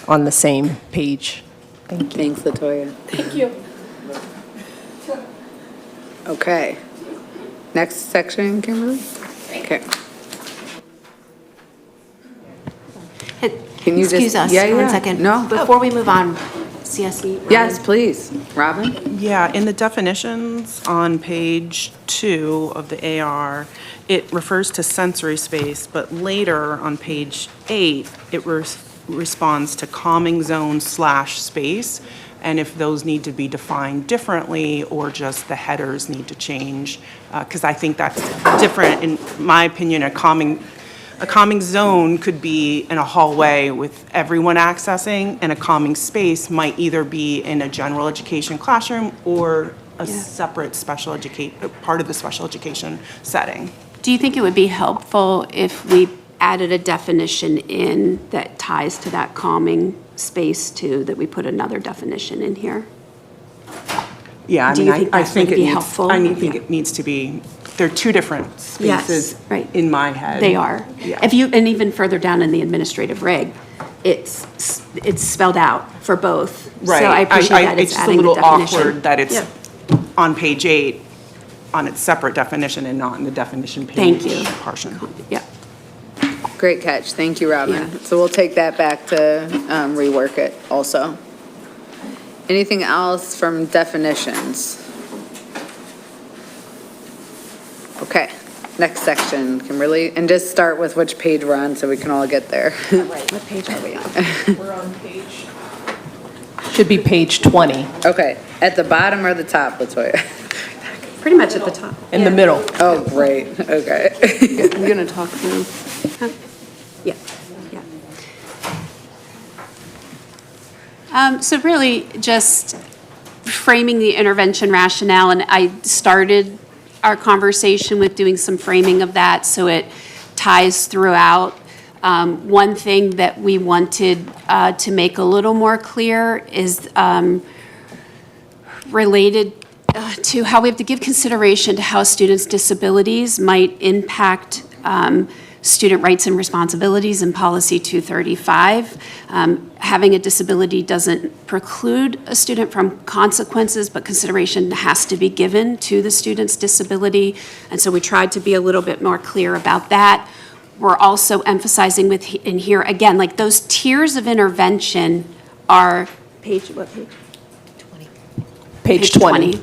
on the same page. Thank you. Thanks, Latoya. Thank you. Okay. Next section, Kimberly? Okay. Can you just? Excuse us, Yeah, one yeah. second. No. Before we move on, CSE. Ryan. Yes, please. Robin? Yeah, in the definitions on page 2 of the AR, it refers to sensory space, but later on page 8, it responds to calming zone / space, and if those need to be defined differently or just the headers need to change, because I think that's different, in my opinion. A calming zone could be in a hallway with everyone accessing, and a calming space might either be in a general education classroom or a separate part of the special education setting. Do you think it would be helpful if we added a definition in that ties to that calming space too, that we put another definition in here? Yeah, Do you think I that think would it be needs, helpful? I think it needs to be, they're two different spaces right. in my head. They are. Yeah. And even further down in the administrative reg, it's spelled out for both. Right. So I appreciate that it's just a adding the little definition. awkward that it's Yep. on page 8 on its separate definition and not in the definition page. Thank you. Portion. Yeah. Great catch. Thank you, Robin. Yeah. So we'll take that back to rework it also. Anything else from definitions? Okay, next section, Kimberly, and just start with which page we're on so we can all get there. What page are we on? We're on page. Should be page 20, Okay, at the bottom or the top, Latoya? Pretty much at the top. in the middle. Oh, great, okay. I'm going to talk through. Yeah, yeah. So really just framing the intervention rationale, and I started our conversation with doing some framing of that so it ties throughout. One thing that we wanted to make a little more clear is related to how we have to give consideration to how students' disabilities might impact student rights and responsibilities in Policy 235. Having a disability doesn't preclude a student from consequences, but consideration has to be given to the student's disability. And so we tried to be a little bit more clear about that. We're also emphasizing in here, again, like those tiers of intervention are, what page? Page 20.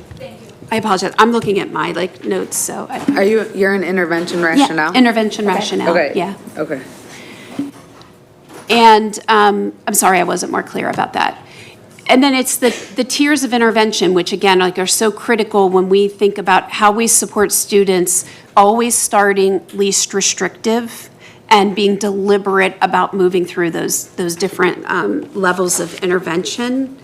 I apologize. I'm looking at my notes, so. You're in intervention rationale? Yeah, intervention rationale, Okay. yeah. Okay. And I'm sorry I wasn't more clear about that. And then it's the tiers of intervention, which again, are so critical when we think about how we support students, always starting least restrictive and being deliberate about moving through those different levels of intervention.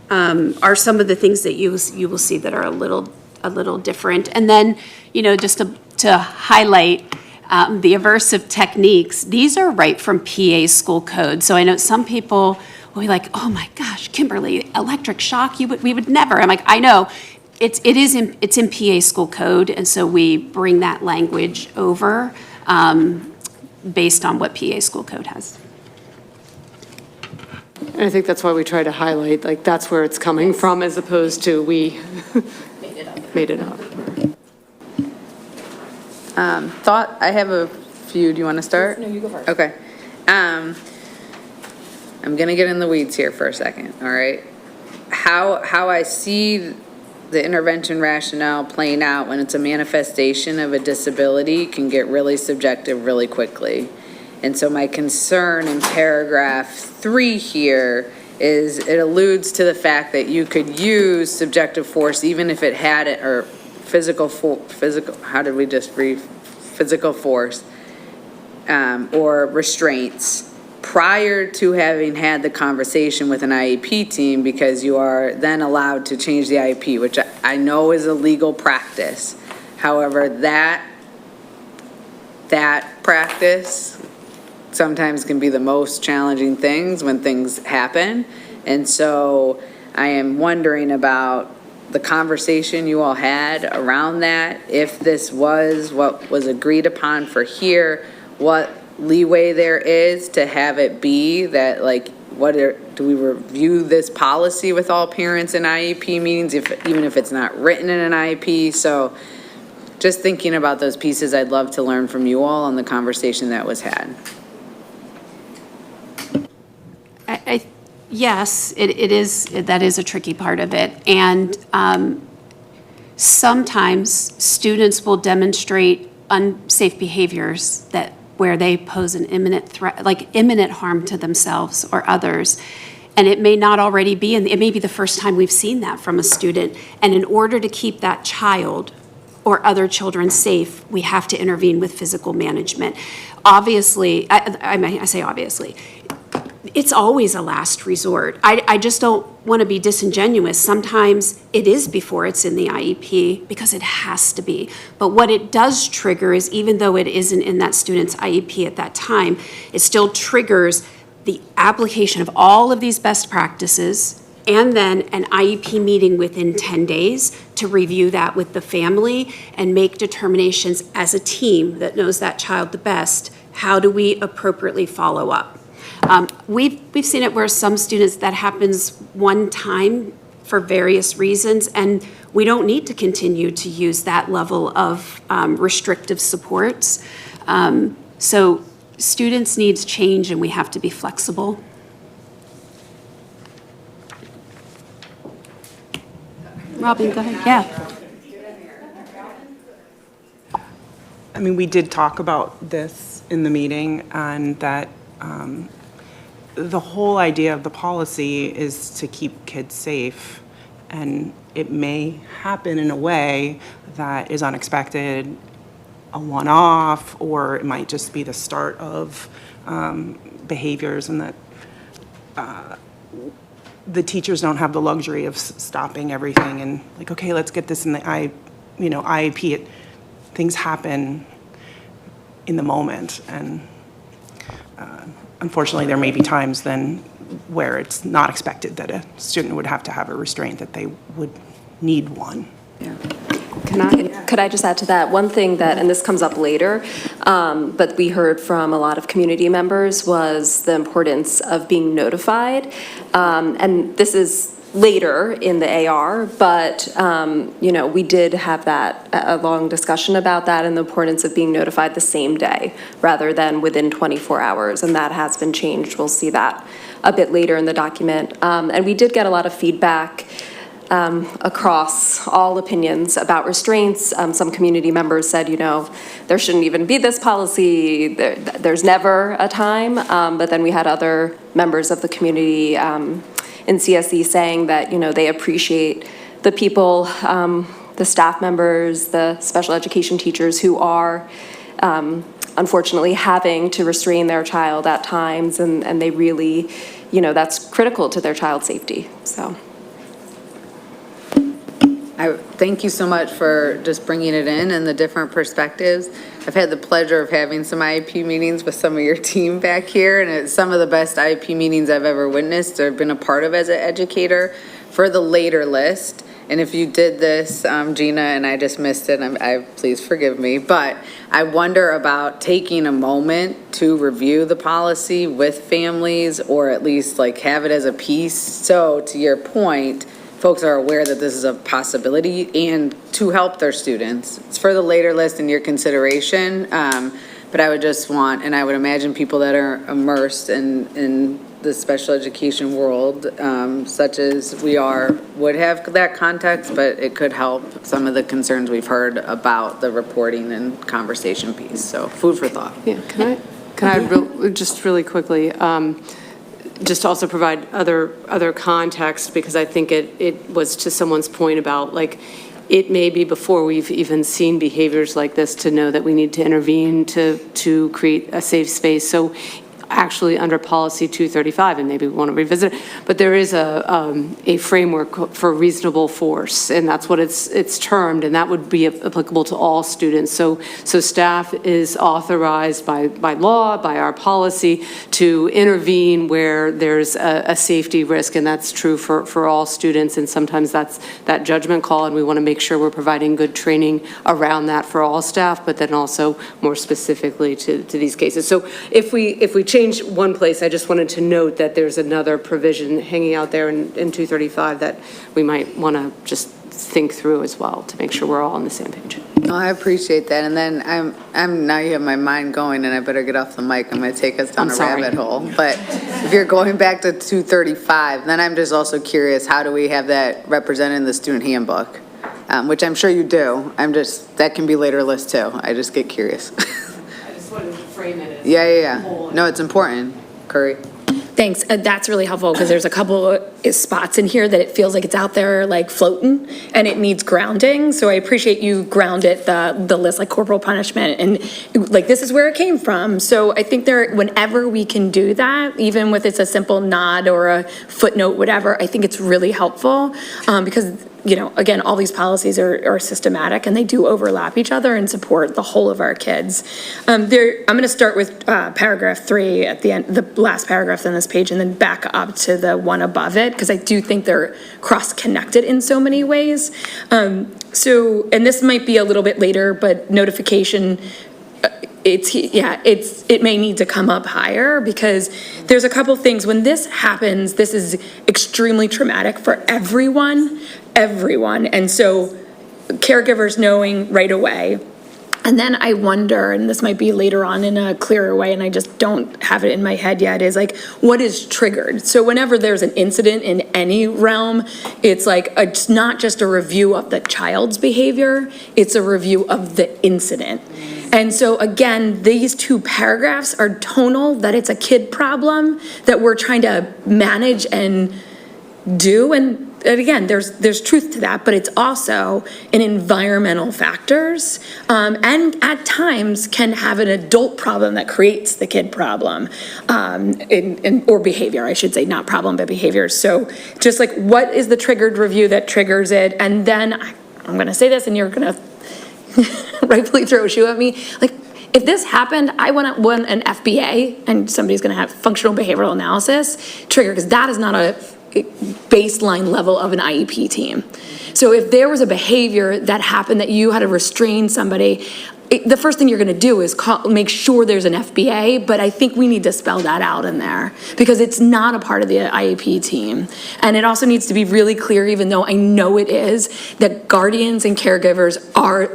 Are some of the things that you will see that are a little different. And then, just to highlight the aversive techniques, these are right from PA school code. So I know some people will be like, oh my gosh, Kimberly, electric shock, we would never. I'm like, I know, it's in PA school code, and so we bring that language over based on what PA school code has. And I think that's why we try to highlight, that's where it's coming from, as opposed to we made it up. I have a few. Do you want to start? No, you go first. Okay. I'm going to get in the weeds here for a second, all right? How I see the intervention rationale playing out when it's a manifestation of a disability can get really subjective really quickly. And so my concern in paragraph 3 here is it alludes to the fact that you could use subjective force even if it had it, or physical, how did we just read? Physical force or restraints prior to having had the conversation with an IEP team, because you are then allowed to change the IEP, which I know is a legal practice. However, that practice sometimes can be the most challenging things when things happen. And so I am wondering about the conversation you all had around that, if this was what was agreed upon for here, what leeway there is to have it be that, do we review this policy with all parents in IEP meetings, even if it's not written in an IEP? So just thinking about those pieces, I'd love to learn from you all on the conversation that was had. Yes, it is, that is a tricky part of it. And sometimes students will demonstrate unsafe behaviors where they pose an imminent threat, like imminent harm to themselves or others. And it may not already be, and it may be the first time we've seen that from a student. And in order to keep that child or other children safe, we have to intervene with physical management. Obviously, I say obviously, it's always a last resort. I just don't want to be disingenuous. Sometimes it is before it's in the IEP because it has to be. But what it does trigger is, even though it isn't in that student's IEP at that time, it still triggers the application of all of these best practices and then an IEP meeting within 10 days to review that with the family and make determinations as a team that knows that child the best. How do we appropriately follow up? We've seen it where some students, that happens one time for various reasons, and we don't need to continue to use that level of restrictive supports. So students' needs change, and we have to be flexible. Robin, go ahead. Yeah. I mean, we did talk about this in the meeting, and that the whole idea of the policy is to keep kids safe, and it may happen in a way that is unexpected, a one-off, or it might just be the start of behaviors, and that the teachers don't have the luxury of stopping everything and like, okay, let's get this in the IEP. Things happen in the moment, and unfortunately, there may be times then where it's not expected that a student would have to have a restraint, that they would need one. Could I just add to that? One thing that, and this comes up later, but we heard from a lot of community members, was the importance of being notified. And this is later in the AR, but we did have a long discussion about that and the importance of being notified the same day rather than within 24 hours, and that has been changed. We'll see that a bit later in the document. And we did get a lot of feedback across all opinions about restraints. Some community members said, there shouldn't even be this policy. There's never a time. But then we had other members of the community in CSE saying that, they appreciate the people, the staff members, the special education teachers who are unfortunately having to restrain their child at times, and they really, that's critical to their child's safety, so. I thank you so much for just bringing it in and the different perspectives. I've had the pleasure of having some IEP meetings with some of your team back here, and it's some of the best IEP meetings I've ever witnessed or been a part of as an educator. For the later list, and if you did this, Gina, and I just missed it, please forgive me, but I wonder about taking a moment to review the policy with families, or at least like have it as a piece. So to your point, folks are aware that this is a possibility and to help their students. It's for the later list in your consideration, but I would just want, and I would imagine people that are immersed in the special education world, such as we are, would have that context, but it could help some of the concerns we've heard about the reporting and conversation piece. So food for thought. Yeah, can I just really quickly, just also provide other context, because I think it was to someone's point about, like, it may be before we've even seen behaviors like this to know that we need to intervene to create a safe space. So actually under policy 235, and maybe we want to revisit it, but there is a framework for reasonable force, and that's what it's termed, and that would be applicable to all students. So staff is authorized by law, by our policy, to intervene where there's a safety risk, and that's true for all students, and sometimes that's that judgment call, and we want to make sure we're providing good training around that for all staff, but then also more specifically to these cases. So if we change one place, I just wanted to note that there's another provision hanging out there in 235 that we might want to just think through as well to make sure we're all on the same page. Oh, I appreciate that. And then now you have my mind going and I better get off the mic. I'm going to take us down I'm a sorry. rabbit hole. But if you're going back to 235, then I'm just also curious, how do we have that represented in the student handbook? Which I'm sure you do. That can be later list too. I just get curious. I just wanted to frame it as. Yeah. No, it's important. Curry. Thanks. That's really helpful because there's a couple of spots in here that it feels like it's out there like floating and it needs grounding. So I appreciate you grounded the list like corporal punishment and like this is where it came from. So I think whenever we can do that, even with it's a simple nod or a footnote, whatever, I think it's really helpful because again, all these policies are systematic and they do overlap each other and support the whole of our kids. I'm going to start with paragraph 3 at the end, the last paragraph on this page, and then back up to the one above it, because I do think they're cross-connected in so many ways. And this might be a little bit later, but notification, it may need to come up higher because there's a couple things. When this happens, this is extremely traumatic for everyone. And so caregivers knowing right away. And then I wonder, and this might be later on in a clearer way, and I just don't have it in my head yet, is like, what is triggered? So whenever there's an incident in any realm, it's like, it's not just a review of the child's behavior, it's a review of the incident. And so again, these 2 paragraphs are tonal, that it's a kid problem that we're trying to manage and do. And again, there's truth to that, but it's also an environmental factors, and at times can have an adult problem that creates the kid problem, or behavior, I should say, not problem, but behavior. So just like, what is the triggered review that triggers it? And then I'm going to say this, and you're going to rightfully throw a shoe at me. Like, if this happened, I want an FBA, and somebody's going to have functional behavioral analysis trigger, because that is not a baseline level of an IEP team. So if there was a behavior that happened that you had to restrain somebody, the first thing you're going to do is make sure there's an FBA, but I think we need to spell that out in there because it's not a part of the IEP team. And it also needs to be really clear, even though I know it is, that guardians and caregivers are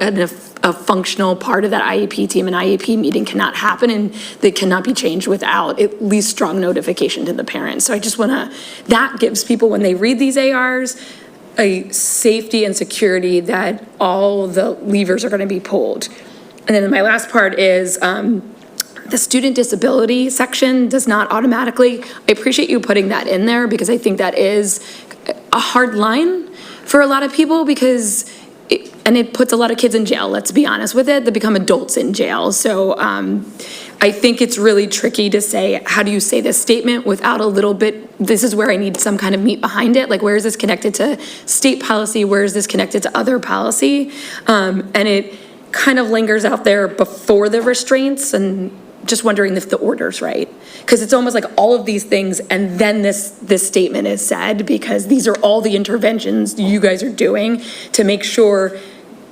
a functional part of that IEP team. An IEP meeting cannot happen and they cannot be changed without at least strong notification to the parents. So I just that gives people, when they read these ARs, a safety and security that all the levers are going to be pulled. And then my last part is the student disability section does not automatically, I appreciate you putting that in there because I think that is a hard line for a lot of people because it puts a lot of kids in jail, let's be honest with it. They become adults in jail. So I think it's really tricky to say, how do you say this statement without a little bit, this is where I need some kind of meat behind it. Like, where is this connected to state policy? Where is this connected to other policy? And it kind of lingers out there before the restraints, and just wondering if the order's right. Because it's almost like all of these things and then this statement is said, because these are all the interventions you guys are doing to make sure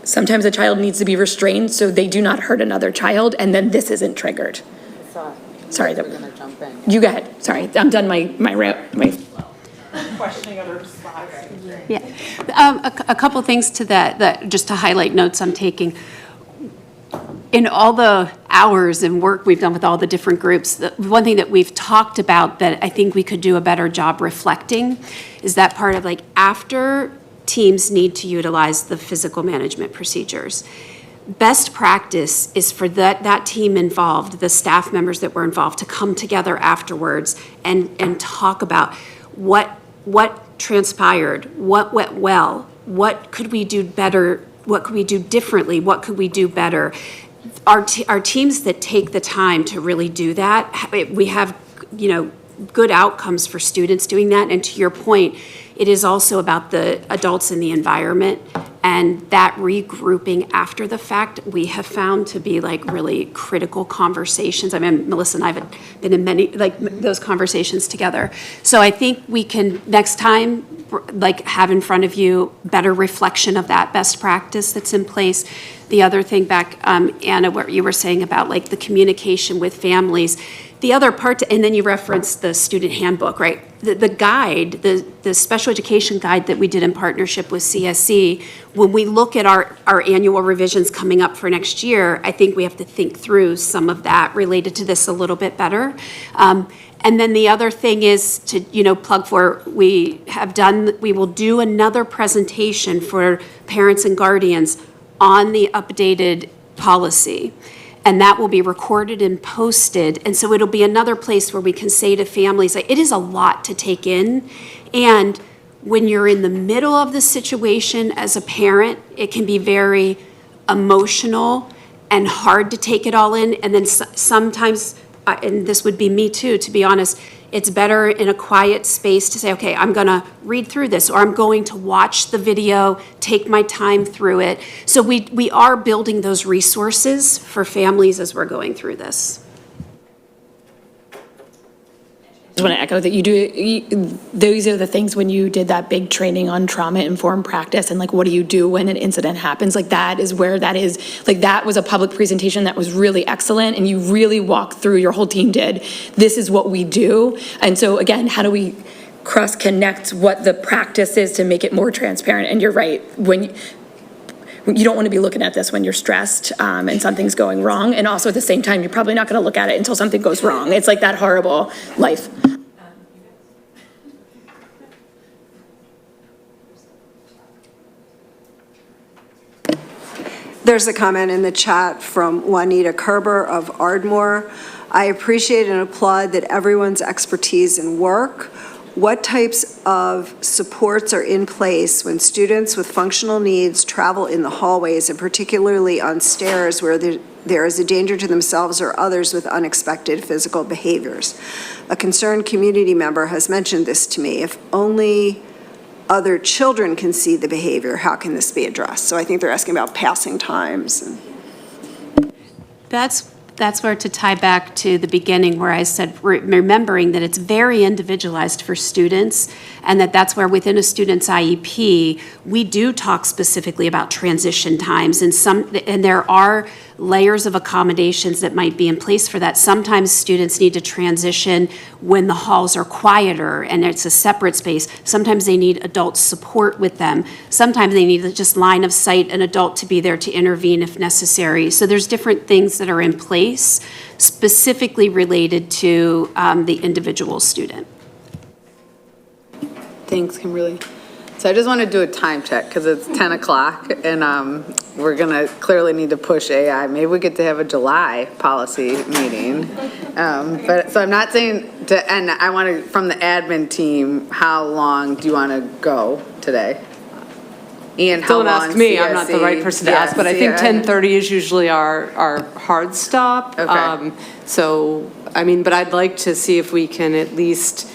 sometimes a child needs to be restrained so they do not hurt another child, and then this isn't triggered. Sorry, We're going to jump in. you go ahead. Sorry, I'm done my Questioning other spots. Yeah, a couple things to that just to highlight notes I'm taking. In all the hours and work we've done with all the different groups, the one thing that we've talked about that I think we could do a better job reflecting is that part of like after teams need to utilize the physical management procedures. Best practice is for that team involved, the staff members that were involved, to come together afterwards and talk about what transpired, what went well, what could we do better, what could we do differently, what could we do better. Our teams that take the time to really do that, we have, good outcomes for students doing that. And to your point, it is also about the adults in the environment, and that regrouping after the fact we have found to be like really critical conversations. I mean, Melissa and I have been in many those conversations together. So I think we can next time have in front of you better reflection of that best practice that's in place. The other thing back, Anna, what you were saying about the communication with families, The other part, and then you referenced the student handbook, right? The guide, the special education guide that we did in partnership with CSE, when we look at our annual revisions coming up for next year, I think we have to think through some of that related to this a little bit better. And then the other thing is to, plug for, we will do another presentation for parents and guardians on the updated policy. And that will be recorded and posted. And so it'll be another place where we can say to families, like, it is a lot to take in. And when you're in the middle of the situation as a parent, it can be very emotional and hard to take it all in. And then sometimes, and this would be me too, to be honest, it's better in a quiet space to say, okay, I'm gonna read through this, or I'm going to watch the video, take my time through it. So we are building those resources for families as we're going through this. I just want to echo that those are the things when you did that big training on trauma-informed practice and like, what do you do when an incident happens? Like that is where that is, like that was a public presentation that was really excellent and you really walked through, your whole team did, this is what we do. And so again, how do we cross-connect what the practice is to make it more transparent? And you're right, when you don't want to be looking at this when you're stressed and something's going wrong. And also at the same time, you're probably not going to look at it until something goes wrong. It's like that horrible life. There's a comment in the chat from Juanita Kerber of Ardmore. I appreciate and applaud that everyone's expertise and work. What types of supports are in place when students with functional needs travel in the hallways and particularly on stairs where there is a danger to themselves or others with unexpected physical behaviors? A concerned community member has mentioned this to me. If only other children can see the behavior, how can this be addressed? So I think they're asking about passing times. That's where, to tie back to the beginning where I said, remembering that it's very individualized for students, and that's where within a student's IEP, we do talk specifically about transition times, and there are layers of accommodations that might be in place for that. Sometimes students need to transition when the halls are quieter and it's a separate space. Sometimes they need adult support with them. Sometimes they need just line of sight, an adult to be there to intervene if necessary. So there's different things that are in place specifically related to the individual student. Thanks, Kimberly. So I just want to do a time check because it's 10 o'clock and we're going to clearly need to push AI. Maybe we get to have a July policy meeting. But so I'm not saying to end. I want to, from the admin team, how long do you want to go today? Ian, how long? Don't ask me, I'm not the right person to ask, but I think 10:30 is usually our hard stop. Okay. So, I mean, but I'd like to see if we can at least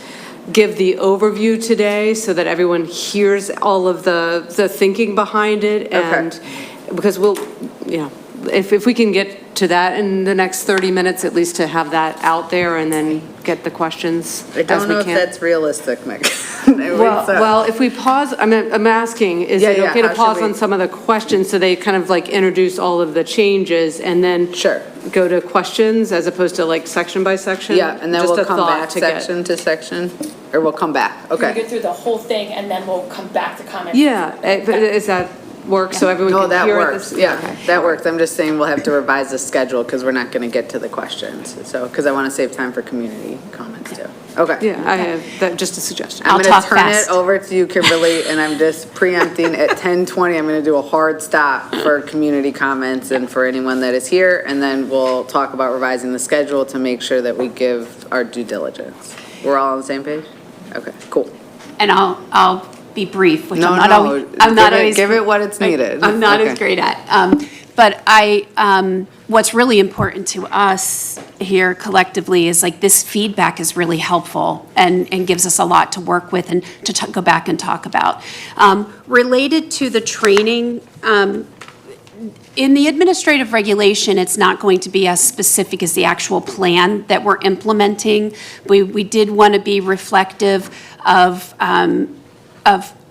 give the overview today so that everyone hears all of the thinking behind it. And because we'll, if we can get to that in the next 30 minutes, at least to have that out there and then get the questions as we can. I don't know if that's realistic, Mick. Well, if we pause, I'm asking, is it okay to pause on some of the questions so they kind of like introduce all of the changes and then go to questions as opposed to like section by section? Yeah, and then we'll come back section to section, or we'll come back, okay. We'll get through the whole thing and then we'll come back to comments. Yeah, is that work so everyone can hear that it? works, yeah, that works. I'm just saying we'll have to revise the schedule because we're not going to get to the questions. So, because I want to save time for community comments too. Okay. Yeah, I have that, just a suggestion. I'm going to turn it over to you, Kimberly, and I'm just preempting at 10:20. I'm going to do a hard stop for community comments and for anyone that is here, and then we'll talk about revising the schedule to make sure that we give our due diligence. We're all on the same page? Okay, cool. And I'll be brief, which I'm not always. Give it what it's needed. I'm not as great at. But what's really important to us here collectively is like this feedback is really helpful and gives us a lot to work with and to go back and talk about. Related to the training, in the administrative regulation, it's not going to be as specific as the actual plan that we're implementing. We did want to be reflective of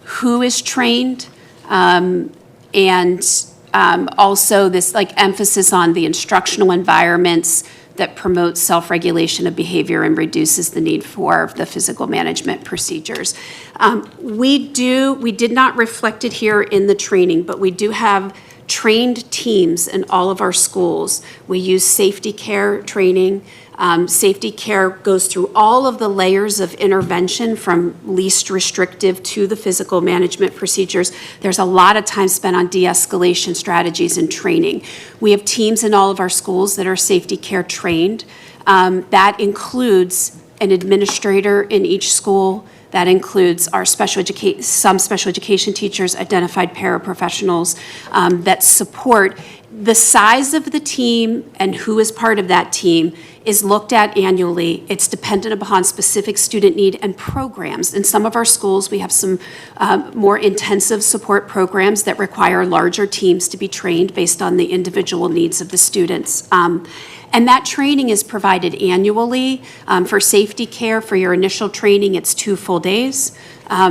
who is trained and also this like emphasis on the instructional environments, that promotes self-regulation of behavior and reduces the need for the physical management procedures. We did not reflect it here in the training, but we do have trained teams in all of our schools. We use safety care training. Safety care goes through all of the layers of intervention from least restrictive to the physical management procedures. There's a lot of time spent on de-escalation strategies and training. We have teams in all of our schools that are safety care trained. That includes an administrator in each school. That includes our some special education teachers, identified paraprofessionals that support. The size of the team and who is part of that team is looked at annually. It's dependent upon specific student need and programs. In some of our schools, we have some more intensive support programs that require larger teams to be trained based on the individual needs of the students. And that training is provided annually. For safety care, for your initial training, it's 2 full days.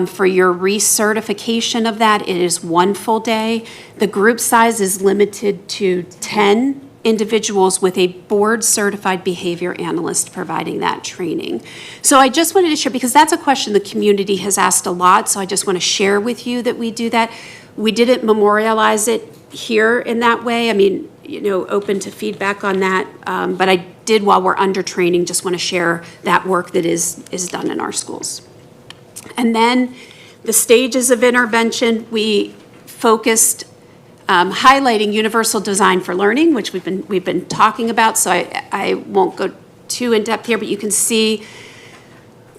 For your recertification of that, it is 1 full day. The group size is limited to 10 individuals with a board-certified behavior analyst providing that training. So I just wanted to share, because that's a question the community has asked a lot, so I just want to share with you that we do that. We didn't memorialize it here in that way. I mean, open to feedback on that, but I did, while we're under training, just want to share that work that is done in our schools. And then the stages of intervention, we focused highlighting universal design for learning, which we've been talking about, so I won't go too in depth here, but you can see,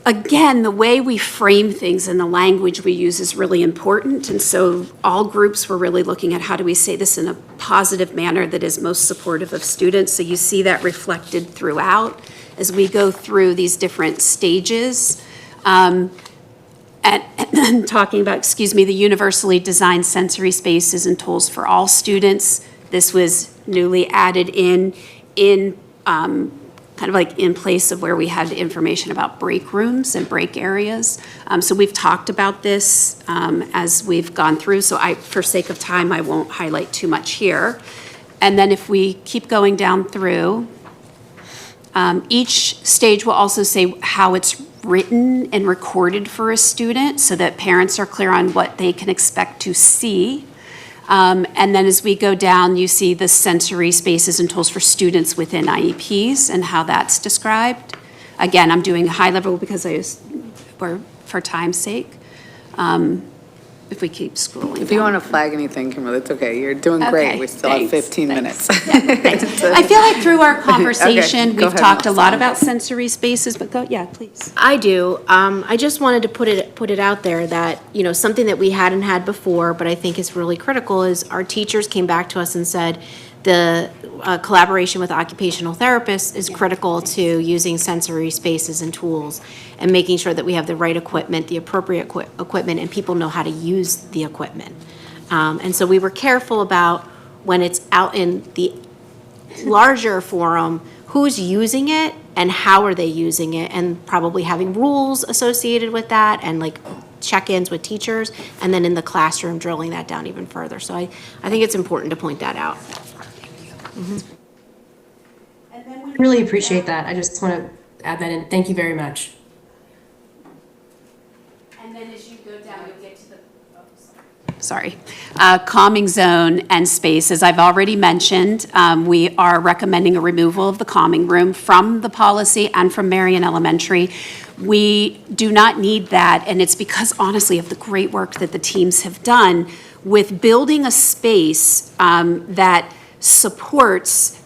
again, the way we frame things and the language we use is really important. And so all groups were really looking at how do we say this in a positive manner that is most supportive of students. So you see that reflected throughout as we go through these different stages. And talking about, the universally designed sensory spaces and tools for all students. This was newly added in kind of like in place of where we had the information about break rooms and break areas. So we've talked about this as we've gone through, so for sake of time, I won't highlight too much here. And then if we keep going down through, each stage will also say how it's written and recorded for a student so that parents are clear on what they can expect to see. And then as we go down, you see the sensory spaces and tools for students within IEPs and how that's described. Again, I'm doing high level because for time's sake. If we keep scrolling If you want to flag anything, Kimberly, it's okay. You're doing great. Okay, We still have 15 minutes. I feel like through our conversation, Okay, go we've ahead, talked a Melissa. lot about sensory spaces, but please. I do. I just wanted to put it out there that, something that we hadn't had before, but I think is really critical, is our teachers came back to us and said the collaboration with occupational therapists is critical to using sensory spaces and tools and making sure that we have the right equipment, the appropriate equipment, and people know how to use the equipment. And so we were careful about when it's out in the larger forum, who's using it and how are they using it, and probably having rules associated with that and like check-ins with teachers, and then in the classroom drilling that down even further. So I think it's important to point that out. Really appreciate that. I just want to add that in. Thank you very much. And then as you go down, you'll get to the calming zone and space. As I've already mentioned, we are recommending a removal of the calming room from the policy and from Marion Elementary. We do not need that, and it's because, honestly, of the great work that the teams have done with building a space that supports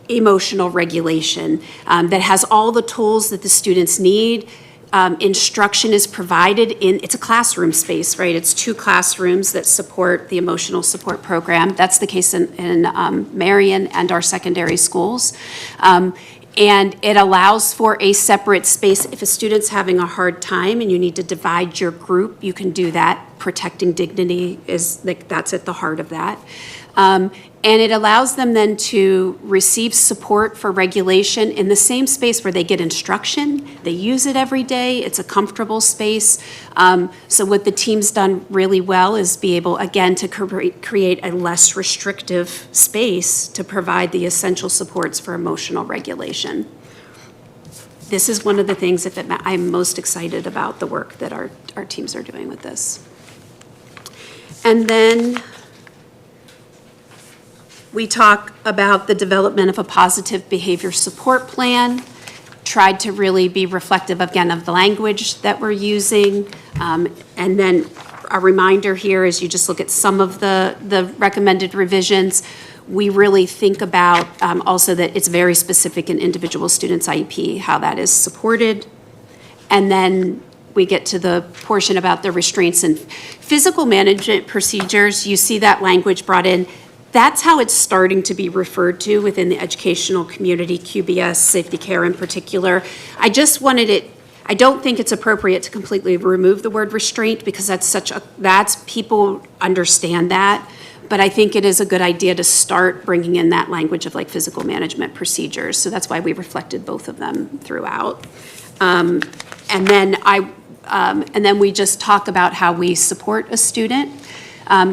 emotional regulation, that has all the tools that the students need. Instruction is provided it's a classroom space, right? It's 2 classrooms that support the emotional support program. That's the case in Marion and our secondary schools. And it allows for a separate space. If a student's having a hard time and you need to divide your group, you can do that protecting dignity is, like, that's at the heart of that. And it allows them then to receive support for regulation in the same space where they get instruction. They use it every day. It's a comfortable space. So what the team's done really well is be able, again, to create a less restrictive space to provide the essential supports for emotional regulation. This is one of the things that I'm most excited about, the work that our teams are doing with this. And then we talk about the development of a positive behavior support plan, tried to really be reflective, again, of the language that we're using. And then a reminder here, as you just look at some of the recommended revisions, we really think about also that it's very specific in individual students' IEP, how that is supported. And then we get to the portion about the restraints and physical management procedures. You see that language brought in. That's how it's starting to be referred to within the educational community, QBS, safety care in particular. I just wanted it, I don't think it's appropriate to completely remove the word restraint because that's people understand that. But I think it is a good idea to start bringing in that language of like physical management procedures. So that's why we reflected both of them throughout. And then we just talk about how we support a student.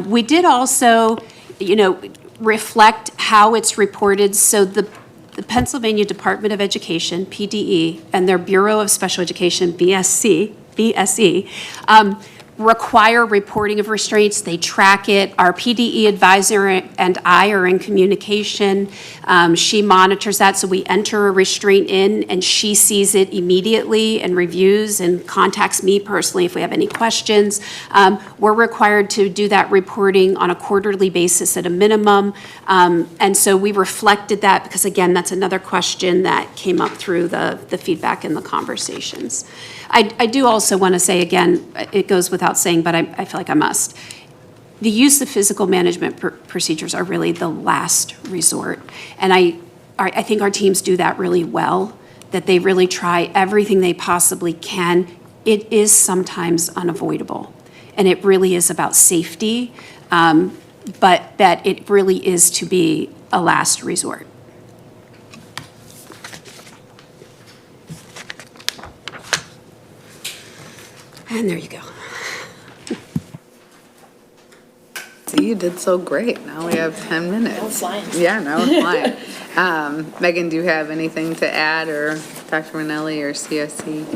We did also, reflect how it's reported. So the Pennsylvania Department of Education, PDE, and their Bureau of Special Education, BSE, require reporting of restraints. They track it. Our PDE advisor and I are in communication. She monitors that, so we enter a restraint in, and she sees it immediately and reviews and contacts me personally if we have any questions. We're required to do that reporting on a quarterly basis at a minimum, and so we reflected that because, again, that's another question that came up through the feedback and the conversations. I do also want to say, again, it goes without saying, but I feel like I must. The use of physical management procedures are really the last resort. And I think our teams do that really well, that they really try everything they possibly can. It is sometimes unavoidable. And it really is about safety, but that it really is to be a last resort. And there you go. See, you did so great. Now we have 10 minutes. Now it's flying. Yeah, now it's flying. Megan, do you have anything to add, or Dr. Manelli or CSC?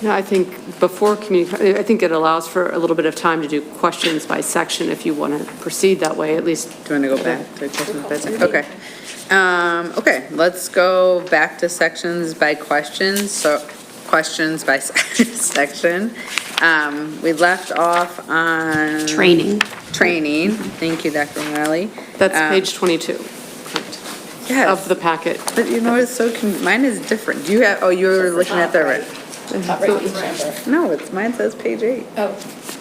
No, I think I think it allows for a little bit of time to do questions by section if you want to proceed that way, at least. Do you want to go back to questions by section? Okay. Okay, let's go back to sections by questions. So questions by section. We left off on Training. Thank you, Dr. Manelli. That's page 22. Yes. Of the packet. But it's so, mine is different. Do you have, oh, you're looking at the right. No, mine says page 8. Oh.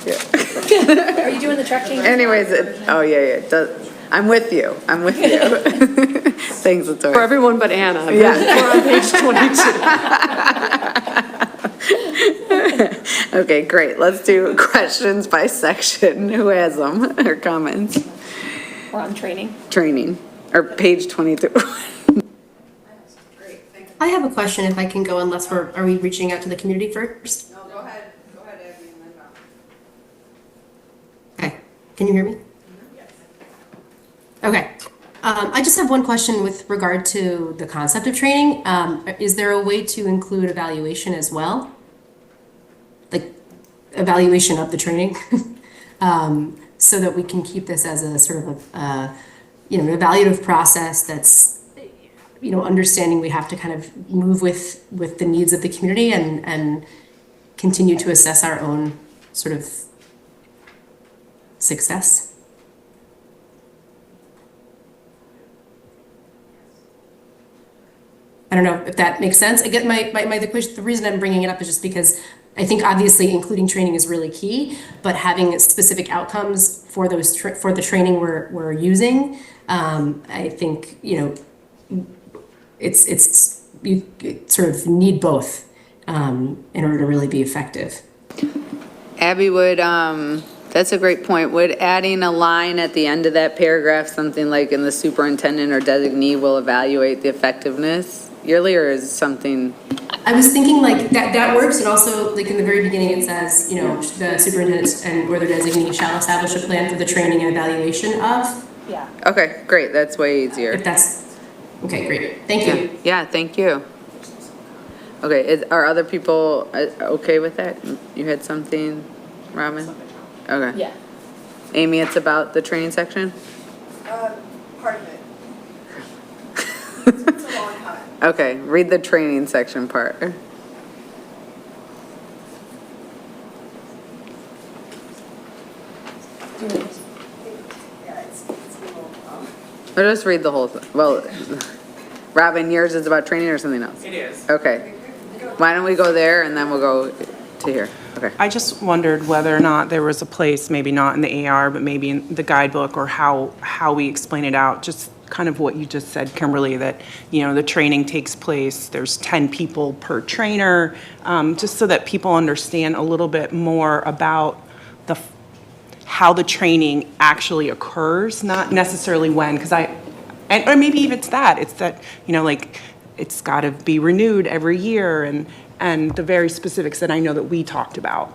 Yeah. Are you doing the tracking? Anyways, it does. I'm with you. Thanks, Latoya. For everyone but Anna. Yeah. We're on page 22. Okay, great. Let's do questions by section. Who has them or comments? We're on training. Training, or page 22. I have a question if I can go, unless are we reaching out to the community first? No, go ahead. Go ahead, Abby, and then Okay, can you hear me? Yes. Okay. I just have one question with regard to the concept of training. Is there a way to include evaluation as well? Like evaluation of the training? So that we can keep this as a sort of an evaluative process that's, understanding we have to kind of move with the needs of the community and continue to assess our own sort of success. I don't know if that makes sense. I get the reason I'm bringing it up is just because I think obviously including training is really key, but having specific outcomes for for the training we're using, I think it's you sort of need both in order to really be effective. Abby, that's a great point. Would adding a line at the end of that paragraph, something like, "and the superintendent or designee will evaluate the effectiveness yearly," or is something? I was thinking like that works, and also like in the very beginning it says, the superintendent and or their designee shall establish a plan for the training and evaluation of. Yeah. Okay, great, that's way easier. If that's, okay, great, thank you. Yeah, thank you. Okay, are other people okay with that? You had something, Robin? Okay. Yeah. Amy, it's about the training section? Part of it. It's a long time. Okay, read the training section part. Or just read the whole thing. Well, Robin, yours is about training or something else? It is. Okay. Why don't we go there and then we'll go to here? Okay. I just wondered whether or not there was a place, maybe not in the AR, but maybe in the guidebook, or how we explain it out, just kind of what you just said, Kimberly, that, the training takes place, there's 10 people per trainer, just so that people understand a little bit more about how the training actually occurs, not necessarily when, because or maybe even it's that, it's got to be renewed every year, and the very specifics that I know that we talked about.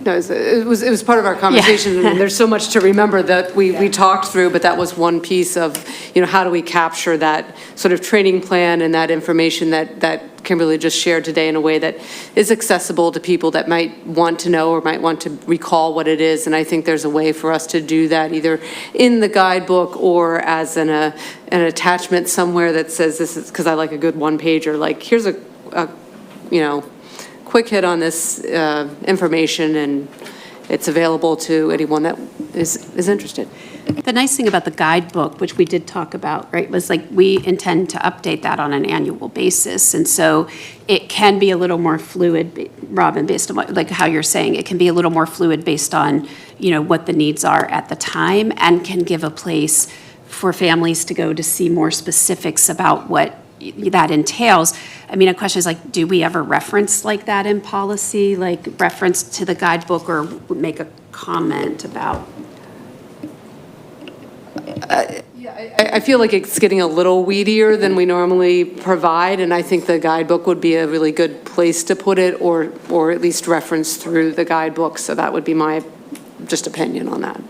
No, it was part of our conversation, and there's so much to remember that we talked through, but that was one piece of, how do we capture that sort of training plan and that information that Kimberly just shared today in a way that is accessible to people that might want to know or might want to recall what it is. And I think there's a way for us to do that either in the guidebook or as an attachment somewhere that says this is, because I like a good one-pager, like here's a quick hit on this information, and it's available to anyone that is interested. The nice thing about the guidebook, which we did talk about, right, was like we intend to update that on an annual basis. And so it can be a little more fluid, Robin, based on like how you're saying, it can be a little more fluid based on, what the needs are at the time, and can give a place for families to go to see more specifics about what that entails. I mean, a question is like, do we ever reference like that in policy, like reference to the guidebook, or make a comment about? I feel like it's getting a little weedier than we normally provide, and I think the guidebook would be a really good place to put it, or at least reference through the guidebook. So that would be my just opinion on that.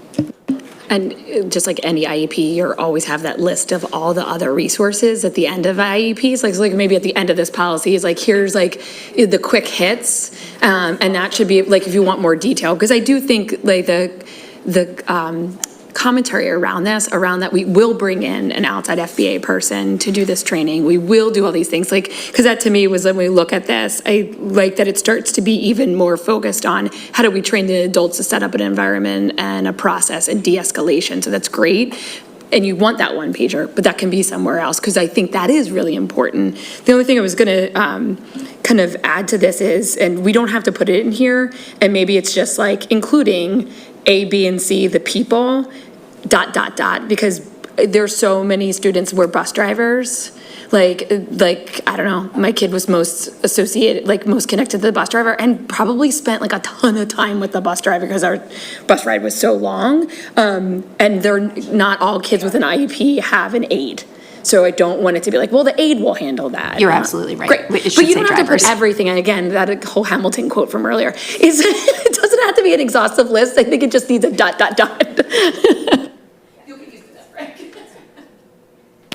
And just like any IEP, you always have that list of all the other resources at the end of IEPs. Like maybe at the end of this policy is like, here's like the quick hits. And that should be like, if you want more detail, because I do think like the commentary around that we will bring in an outside FBA person to do this training. We will do all these things, like, because that to me was, when we look at this, I like that it starts to be even more focused on how do we train the adults to set up an environment and a process and de-escalation. So that's great. And you want that one pager, but that can be somewhere else, because I think that is really important. The only thing I was going to kind of add to this is, and we don't have to put it in here, and maybe it's just like including A, B, and C, the people, ... because there's so many students who were bus drivers. Like, I don't know, my kid was most connected to the bus driver, and probably spent like a ton of time with the bus driver because our bus ride was so long. And they're not all kids with an IEP have an aide. So I don't want it to be like, well, the aide will handle that. You're absolutely right. Great. But you don't have to put everything, and again, that whole Hamilton quote from earlier, it doesn't have to be an exhaustive list. I think it just needs a ...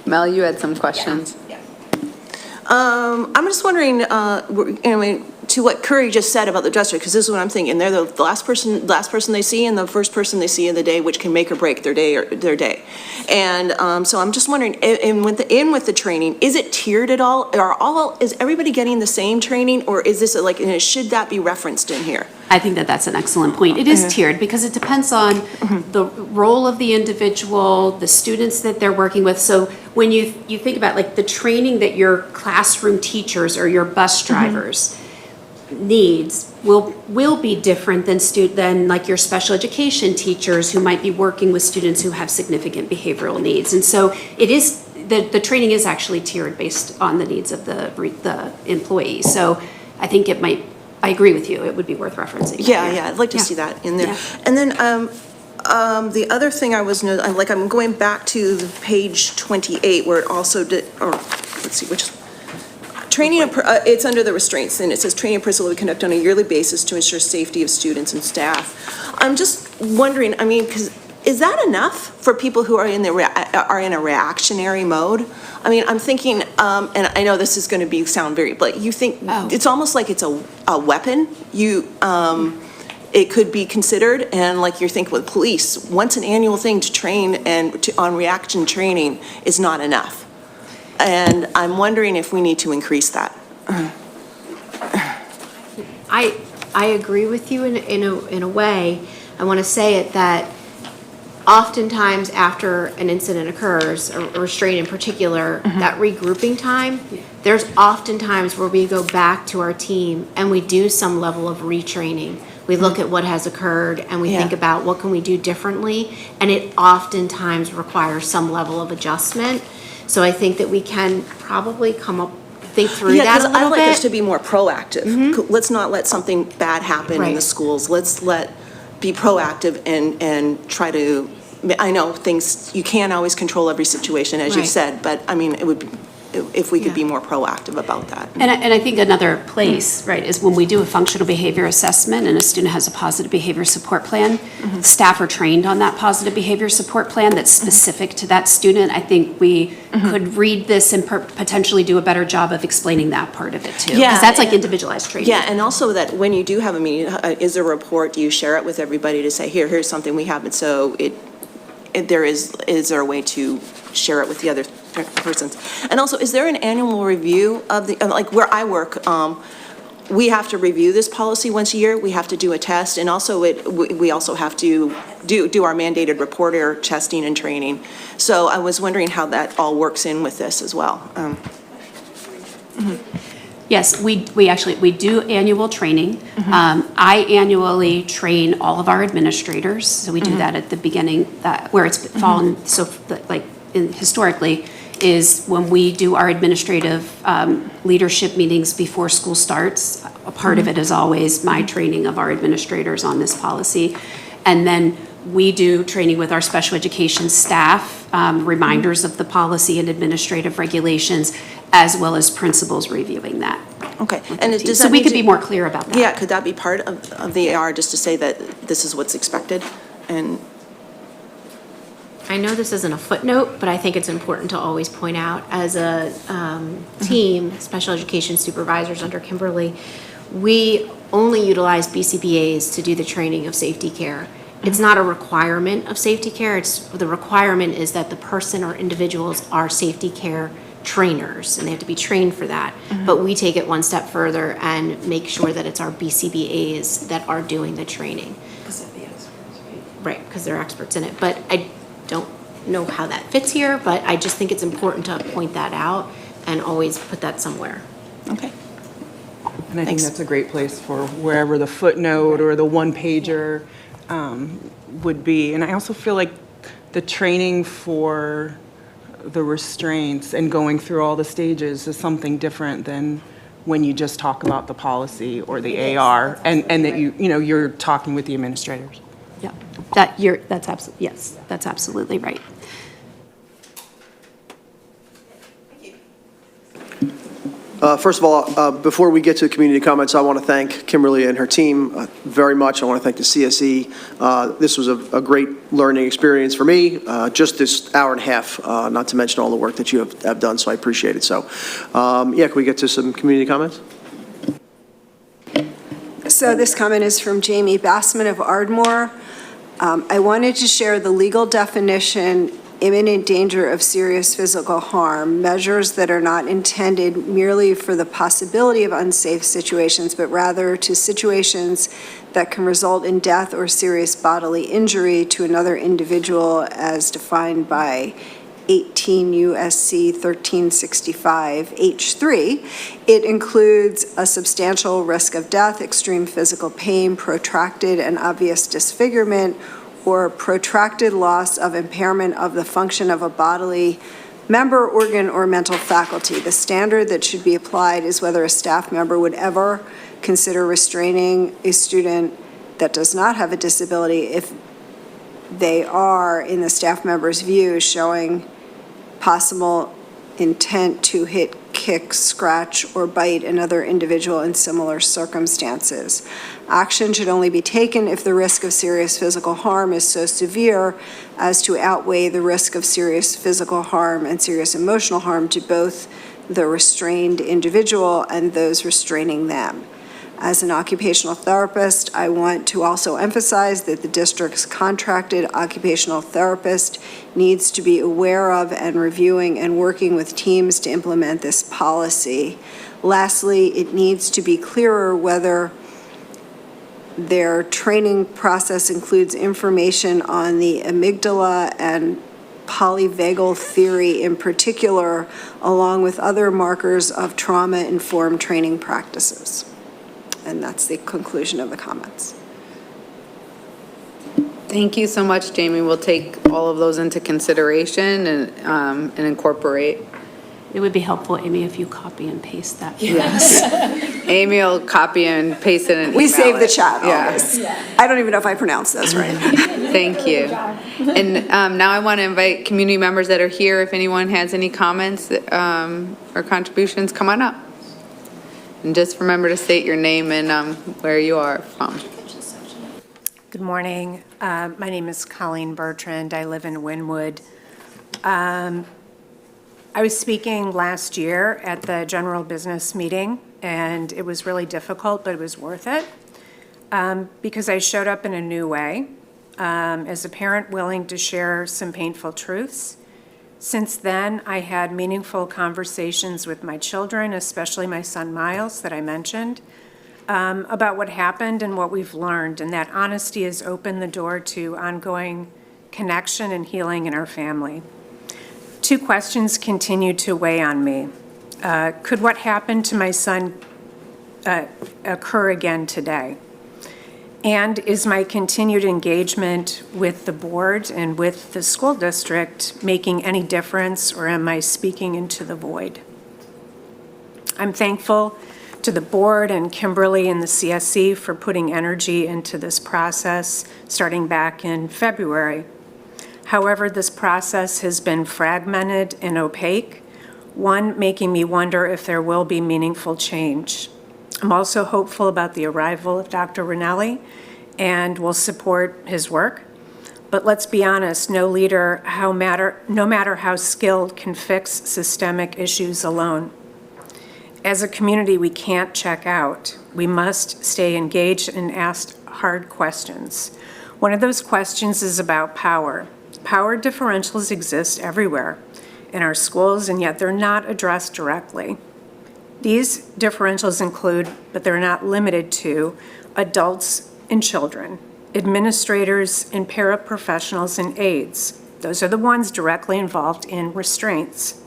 Mel, you had some questions. I'm just wondering, to what Curry just said about the district, because this is what I'm thinking. They're the last person they see and the first person they see in the day, which can make or break their day. And so I'm just wondering, with the training, is it tiered at all? Is everybody getting the same training, or is this should that be referenced in here? I think that's an excellent point. It is tiered because it depends on the role of the individual, the students that they're working with. So when you think about like the training that your classroom teachers or your bus drivers needs will be different than like your special education teachers who might be working with students who have significant behavioral needs. And so it is, the training is actually tiered based on the needs of the employee. So I think it might I agree with you, it would be worth referencing. Yeah, I'd like to see that in there. Yeah. And then the other thing I was, I'm going back to the page 28 where it also did, or let's see, which, training, it's under the restraints, and it says training and principal will be conducted on a yearly basis to ensure safety of students and staff. I'm just wondering, I mean, because is that enough for people who are in a reactionary mode? I mean, I'm thinking, and I know this is going to sound very, but you think it's almost like it's a weapon. It could be considered, and like you think with police, once an annual thing to train and on reaction training is not enough. And I'm wondering if we need to increase that. I agree with you in a way. I want to say it that oftentimes after an incident occurs, or restraint in particular, that regrouping time, there's oftentimes where we go back to our team and we do some level of retraining. We look at what has occurred and we think about what can we do differently, and it oftentimes requires some level of adjustment. So I think that we can probably think through that a little bit. I'd like us to be more proactive. Let's not let something bad happen in the schools. Let's be proactive and try to, I know things, you can't always control every situation, as you said, but I mean, it would be, if we could be more proactive about that. And I think another place, right, is when we do a functional behavior assessment and a student has a positive behavior support plan, staff are trained on that positive behavior support plan that's specific to that student. I think we could read this and potentially do a better job of explaining that part of it too. Yeah. Because that's like individualized training. Yeah, and also that when you do have a meeting, is there a report, do you share it with everybody to say, here's something we have, and so is there a way to share it with the other persons? And also, is there an annual review of the, like where I work, we have to review this policy once a year, we have to do a test, and also we also have to do our mandated reporter testing and training. So I was wondering how that all works in with this as well. Yes, we do annual training. I annually train all of our administrators, so we do that at the beginning, where it's fallen, so like historically, is when we do our administrative leadership meetings before school starts. A part of it is always my training of our administrators on this policy. And then we do training with our special education staff, reminders of the policy and administrative regulations, as well as principals reviewing that. Okay. And does so that we could be more clear about that. Yeah, could that be part of the AR, just to say that this is what's expected? And I know this isn't a footnote, but I think it's important to always point out, as a team, special education supervisors under Kimberly, we only utilize BCBAs to do the training of safety care. It's not a requirement of safety care. The requirement is that the person or individuals are safety care trainers, and they have to be trained for that. But we take it one step further and make sure that it's our BCBAs that are doing the training. Right, because they're experts in it. But I don't know how that fits here, but I just think it's important to point that out and always put that somewhere. Okay. And I think that's a great place for wherever the footnote or the one-pager would be. And I also feel like the training for the restraints and going through all the stages is something different than when you just talk about the policy or the AR and that you're talking with the administrators. Yeah, that's absolutely right. First of all, before we get to the community comments, I want to thank Kimberly and her team very much. I want to thank the CSE. This was a great learning experience for me, just this hour and a half, not to mention all the work that you have done, so I appreciate it. So, yeah, can we get to some community comments? So this comment is from Jamie Bassman of Ardmore. I wanted to share the legal definition, imminent danger of serious physical harm, measures that are not intended merely for the possibility of unsafe situations, but rather to situations that can result in death or serious bodily injury to another individual as defined by 18 U.S.C. 1365 H3. It includes a substantial risk of death, extreme physical pain, protracted and obvious disfigurement, or protracted loss of impairment of the function of a bodily member, organ, or mental faculty. The standard that should be applied is whether a staff member would ever consider restraining a student that does not have a disability if they are, in the staff member's view, showing possible intent to hit, kick, scratch, or bite another individual in similar circumstances. Action should only be taken if the risk of serious physical harm is so severe as to outweigh the risk of serious physical harm and serious emotional harm to both the restrained individual and those restraining them. As an occupational therapist, I want to also emphasize that the district's contracted occupational therapist needs to be aware of and reviewing and working with teams to implement this policy. Lastly, it needs to be clearer whether their training process includes information on the amygdala and polyvagal theory in particular, along with other markers of trauma-informed training practices. And that's the conclusion of the comments. Thank you so much, Jamie. We'll take all of those into consideration and incorporate. It would be helpful, Amy, if you copy and paste that. Yes. Amy will copy and paste it and We email save the it. chat Yeah. always. I don't even know if I pronounced those right. Thank you. And now I want to invite community members that are here, if anyone has any comments or contributions, come on up. And just remember to state your name and where you are from. Good morning. My name is Colleen Bertrand. I live in Wynwood. I was speaking last year at the general business meeting, and it was really difficult, but it was worth it because I showed up in a new way as a parent willing to share some painful truths. Since then, I had meaningful conversations with my children, especially my son Miles that I mentioned, about what happened and what we've learned, and that honesty has opened the door to ongoing connection and healing in our family. Two questions continue to weigh on me. Could what happened to my son occur again today? And is my continued engagement with the board and with the school district making any difference, or am I speaking into the void? I'm thankful to the board and Kimberly and the CSC for putting energy into this process starting back in February. However, this process has been fragmented and opaque, one making me wonder if there will be meaningful change. I'm also hopeful about the arrival of Dr. Rinelli and will support his work. But let's be honest, no leader, no matter how skilled, can fix systemic issues alone. As a community, we can't check out. We must stay engaged and ask hard questions. One of those questions is about power. Power differentials exist everywhere in our schools, and yet they're not addressed directly. These differentials include, but they're not limited to, adults and children, administrators and paraprofessionals and aides. Those are the ones directly involved in restraints.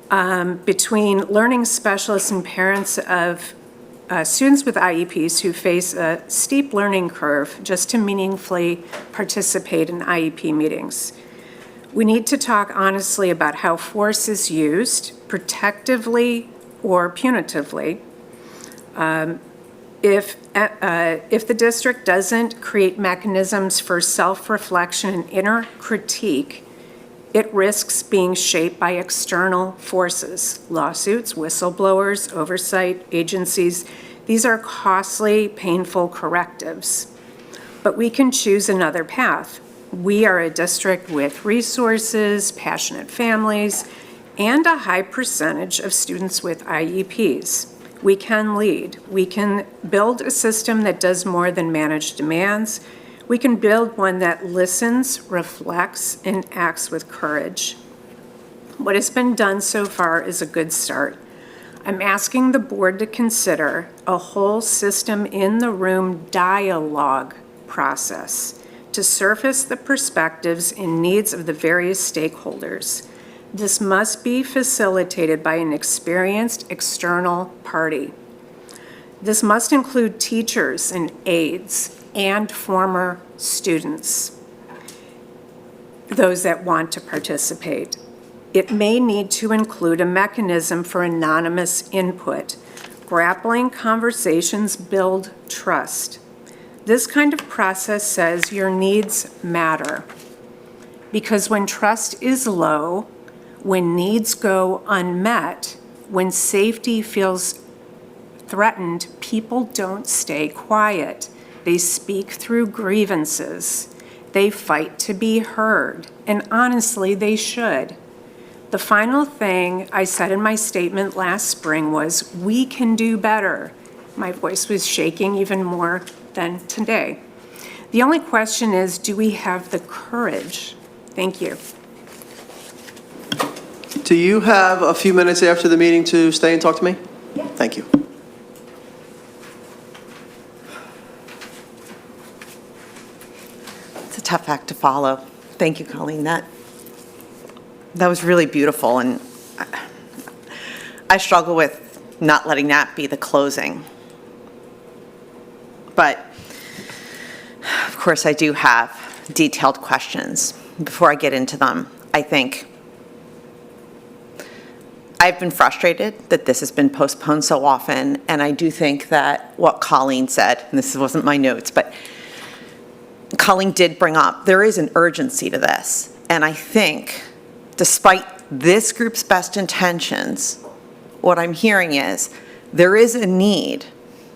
Between learning specialists and parents of students with IEPs who face a steep learning curve just to meaningfully participate in IEP meetings. We need to talk honestly about how force is used, protectively or punitively. If the district doesn't create mechanisms for self-reflection and inner critique, it risks being shaped by external forces, lawsuits, whistleblowers, oversight agencies. These are costly, painful correctives. But we can choose another path. We are a district with resources, passionate families, and a high percentage of students with IEPs. We can lead. We can build a system that does more than manage demands. We can build one that listens, reflects, and acts with courage. What has been done so far is a good start. I'm asking the board to consider a whole system in the room dialogue process to surface the perspectives and needs of the various stakeholders. This must be facilitated by an experienced external party. This must include teachers and aides and former students, those that want to participate. It may need to include a mechanism for anonymous input, grappling conversations build trust. This kind of process says your needs matter. Because when trust is low, when needs go unmet, when safety feels threatened, people don't stay quiet. They speak through grievances. They fight to be heard, and honestly, they should. The final thing I said in my statement last spring was, we can do better. My voice was shaking even more than today. The only question is, do we have the courage? Thank you. Do you have a few minutes after the meeting to stay and talk to me? Yeah. Thank you. It's a tough act to follow. Thank you, Colleen. That was really beautiful, and I struggle with not letting that be the closing. But, of course, I do have detailed questions. Before I get into them, I think I've been frustrated that this has been postponed so often, and I do think that what Colleen said, and this wasn't my notes, but Colleen did bring up, there is an urgency to this. And I think, despite this group's best intentions, what I'm hearing is there is a need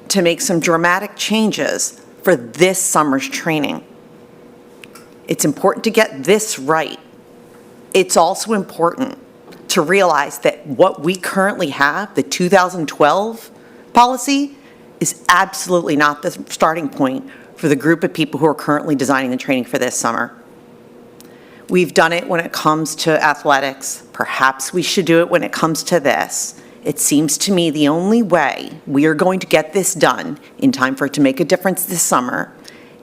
to make some dramatic changes for this summer's training. It's important to get this right. It's also important to realize that what we currently have, the 2012 policy, is absolutely not the starting point for the group of people who are currently designing the training for this summer. We've done it when it comes to athletics. Perhaps we should do it when it comes to this. It seems to me the only way we are going to get this done in time for it to make a difference this summer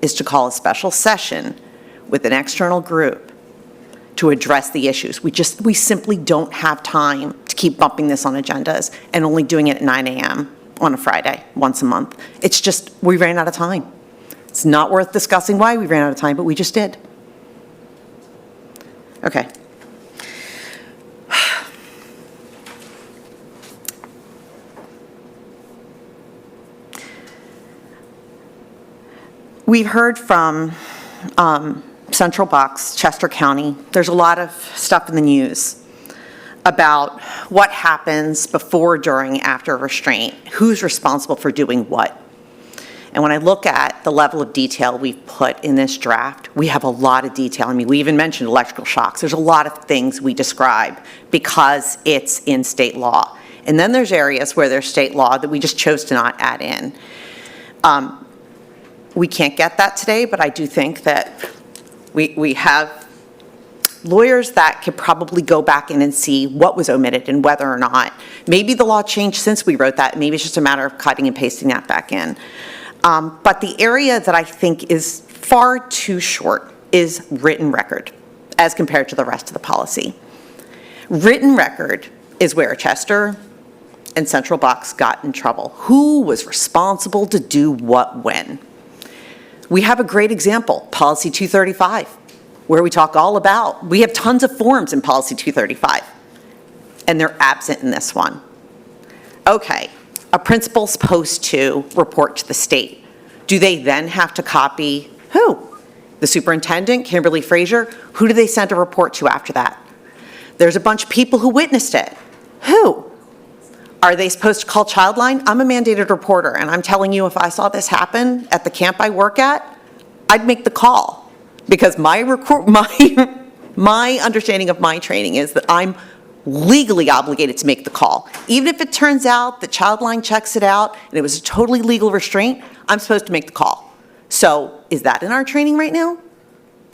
is to call a special session with an external group to address the issues. We simply don't have time to keep bumping this on agendas and only doing it at 9 a.m. on a Friday, once a month. It's just, we ran out of time. It's not worth discussing why we ran out of time, but we just did. Okay. We've heard from Central Bucks, Chester County. There's a lot of stuff in the news about what happens before, during, after restraint, who's responsible for doing what. And when I look at the level of detail we've put in this draft, we have a lot of detail. I mean, we even mentioned electrical shocks. There's a lot of things we describe because it's in state law. And then there's areas where there's state law that we just chose to not add in. We can't get that today, but I do think that we have lawyers that could probably go back in and see what was omitted and whether or not. Maybe the law changed since we wrote that. Maybe it's just a matter of cutting and pasting that back in. But the area that I think is far too short is written record as compared to the rest of the policy. Written record is where Chester and Central Bucks got in trouble. Who was responsible to do what when? We have a great example, Policy 235, where we talk all about, we have tons of forms in Policy 235, and they're absent in this one. Okay, a principal's supposed to report to the state. Do they then have to copy who? The superintendent, Kimberly Frazier? Who do they send a report to after that? There's a bunch of people who witnessed it. Who? Are they supposed to call Childline? I'm a mandated reporter, and I'm telling you, if I saw this happen at the camp I work at, I'd make the call. Because my understanding of my training is that I'm legally obligated to make the call. Even if it turns out that Childline checks it out and it was a totally legal restraint, I'm supposed to make the call. So is that in our training right now?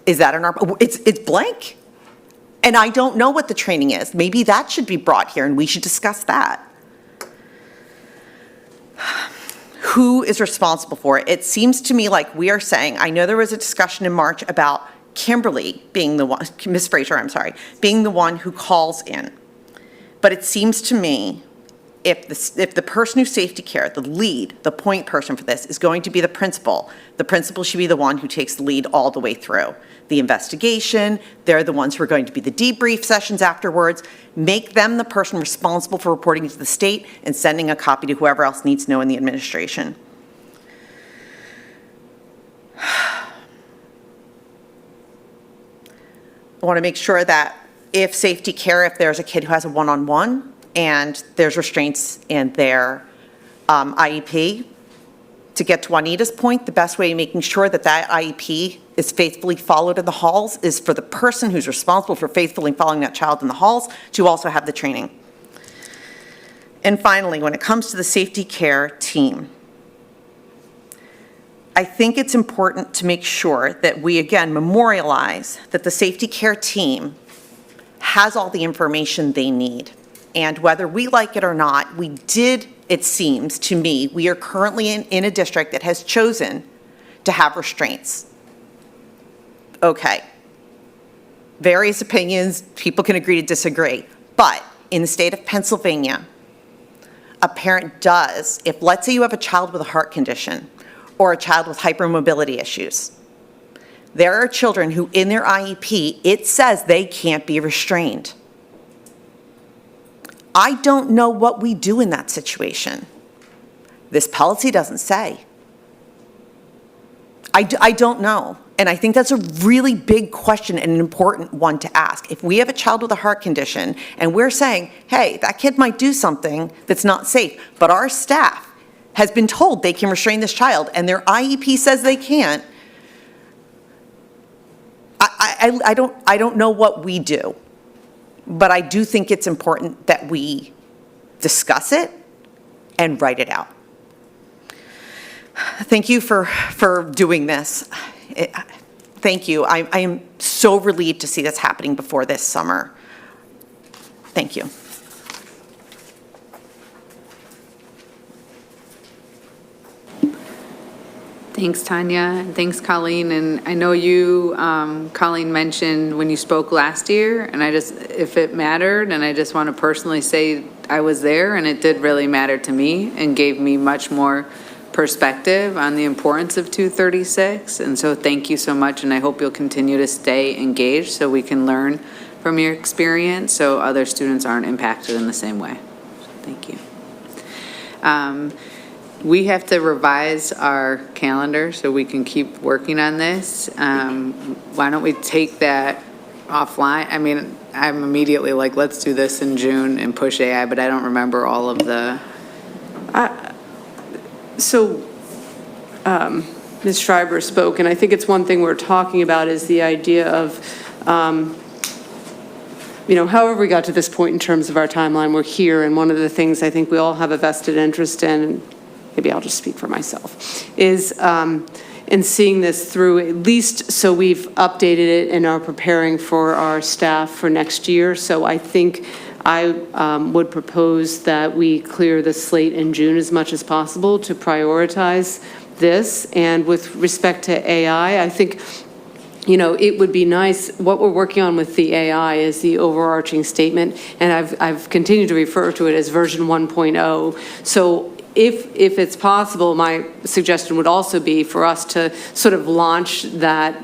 Is that in our, it's blank. And I don't know what the training is. Maybe that should be brought here and we should discuss that. Who is responsible for it? It seems to me like we are saying, I know there was a discussion in March about Kimberly being the one, Ms. Frazier, I'm sorry, being the one who calls in. But it seems to me if the person who's safety care, the lead, the point person for this is going to be the principal should be the one who takes the lead all the way through. The investigation, they're the ones who are going to be the debrief sessions afterwards. Make them the person responsible for reporting to the state and sending a copy to whoever else needs to know in the administration. I want to make sure that if safety care, if there's a kid who has a one-on-one and there's restraints in their IEP, to get to Juanita's point, the best way of making sure that that IEP is faithfully followed in the halls is for the person who's responsible for faithfully following that child in the halls to also have the training. And finally, when it comes to the safety care team, I think it's important to make sure that we, again, memorialize that the safety care team has all the information they need. And whether we like it or not, it seems to me, we are currently in a district that has chosen to have restraints. Okay. Various opinions, people can agree to disagree. But in the state of Pennsylvania, a parent does, if let's say you have a child with a heart condition or a child with hypermobility issues, there are children who in their IEP, it says they can't be restrained. I don't know what we do in that situation. This policy doesn't say. I don't know. And I think that's a really big question and an important one to ask. If we have a child with a heart condition and we're saying, hey, that kid might do something that's not safe, but our staff has been told they can restrain this child and their IEP says they can't, I don't know what we do. But I do think it's important that we discuss it and write it out. Thank you for doing this. Thank you. I am so relieved to see this happening before this summer. Thank you. Thanks, Tanya, and thanks, Colleen. And I know you, Colleen, mentioned when you spoke last year, and if it mattered, and I just want to personally say I was there, and it did really matter to me and gave me much more perspective on the importance of 236. And so thank you so much, and I hope you'll continue to stay engaged so we can learn from your experience so other students aren't impacted in the same way. Thank you. We have to revise our calendar so we can keep working on this. Why don't we take that offline? I mean, I'm immediately like, let's do this in June and push AI, but I don't remember all of the. Ms. Schreiber spoke, and I think it's one thing we're talking about is the idea of, however we got to this point in terms of our timeline, we're here, and one of the things I think we all have a vested interest in, maybe I'll just speak for myself, is in seeing this through, at least so we've updated it and are preparing for our staff for next year. So I think I would propose that we clear the slate in June as much as possible to prioritize this. And with respect to AI, I think, it would be nice, what we're working on with the AI is the overarching statement, and I've continued to refer to it as version 1.0. So if it's possible, my suggestion would also be for us to sort of launch that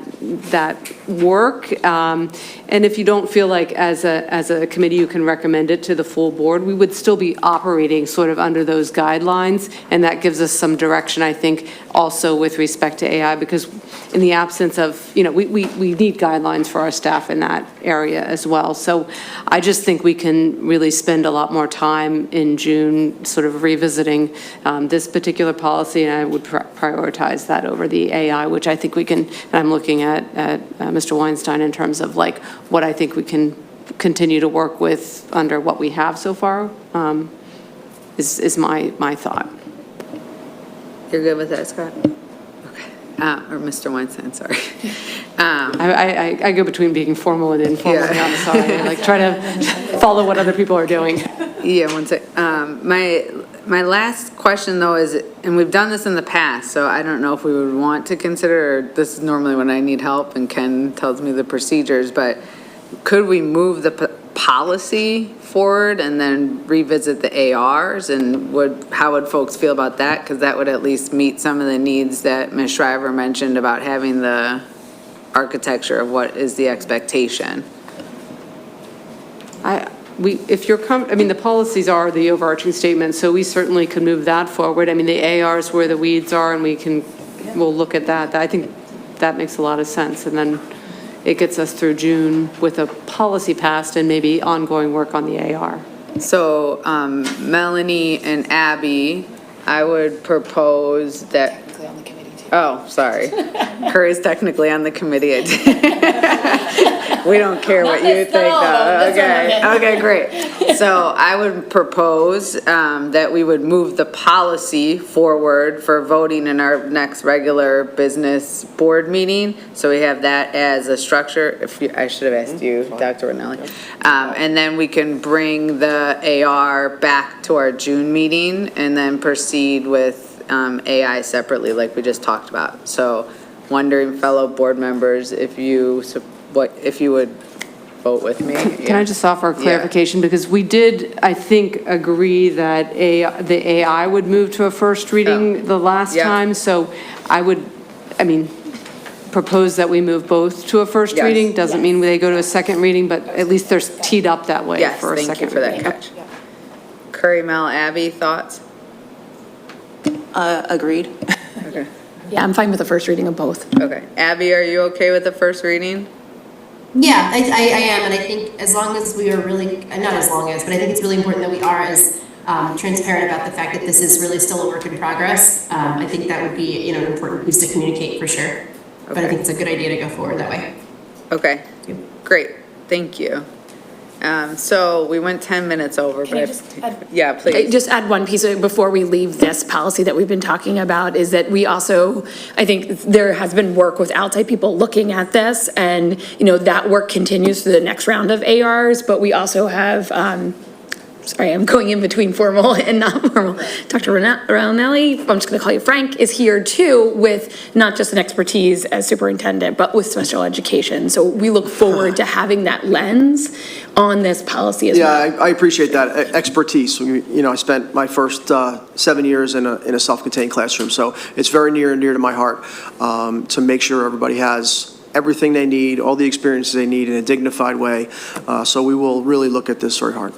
work. And if you don't feel like as a committee you can recommend it to the full board, we would still be operating sort of under those guidelines. And that gives us some direction, I think, also with respect to AI, because in the absence of, we need guidelines for our staff in that area as well. So I just think we can really spend a lot more time in June sort of revisiting this particular policy, and I would prioritize that over the AI, which I think we can, and I'm looking at Mr. Weinstein in terms of like what I think we can continue to work with under what we have so far, is my thought. You're good with that, Scott? Okay. Or Mr. Weinstein, sorry. I go between being formal and informal on the side. I like try to follow what other people are doing. Yeah, one sec. My last question though is, and we've done this in the past, so I don't know if we would want to consider, or this is normally when I need help and Ken tells me the procedures, but could we move the policy forward and then revisit the ARs? And how would folks feel about that? Because that would at least meet some of the needs that Ms. Shriver mentioned about having the architecture of what is the expectation. The policies are the overarching statement, so we certainly could move that forward. I mean, the ARs where the weeds are, and we'll look at that. I think that makes a lot of sense. And then it gets us through June with a policy passed and maybe ongoing work on the AR. So Melanie and Abby, I would propose that. Oh, sorry. Curry's technically on the committee. We don't care what you think, though. Okay, great. So I would propose that we would move the policy forward for voting in our next regular business board meeting. So we have that as a structure. I should have asked you, Dr. Rinelli. And then we can bring the AR back to our June meeting and then proceed with AI separately, like we just talked about. So, wondering, fellow board members, if you would vote with me. Can I just offer a clarification? Because we did, I think, agree that the AI would move to a first reading the last time. So I would, propose that we move both to a first reading. Doesn't mean they go to a second reading, but at least they're teed up that way for a second reading. Thank you for that catch. Curry, Mel, Abby, thoughts? Agreed. Okay. Yeah, I'm fine with the first reading of both. Okay. Abby, are you okay with the first reading? Yeah, I am, and I think as long as we are really, not as long as, but I think it's really important that we are as transparent about the fact that this is really still a work in progress. I think that would be, an important piece to communicate for sure. But I think it's a good idea to go forward that way. Okay, great, thank you. So we went 10 minutes over, but yeah, please. Just add one piece before we leave this policy that we've been talking about, is that we also, I think there has been work with outside people looking at this, and, that work continues for the next round of ARs, but we also have, sorry, I'm going in between formal and not formal. Dr. Rinelli, I'm just going to call you Frank, is here too with not just an expertise as superintendent, but with special education. So we look forward to having that lens on this policy as well. Yeah, I appreciate that expertise. I spent my first 7 years in a self-contained classroom, so it's very near and dear to my heart to make sure everybody has everything they need, all the experiences they need in a dignified way. So we will really look at this very hard.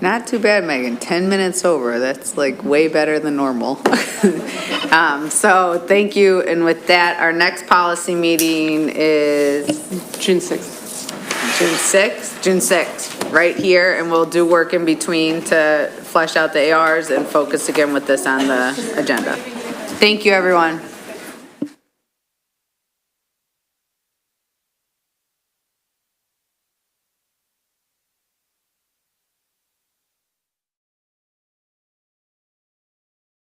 Not too bad, Megan. 10 minutes over. That's like way better than normal. So thank you. And with that, our next policy meeting is June 6th. June 6th, right here. And we'll do work in between to flesh out the ARs and focus again with this on the agenda. Thank you, everyone.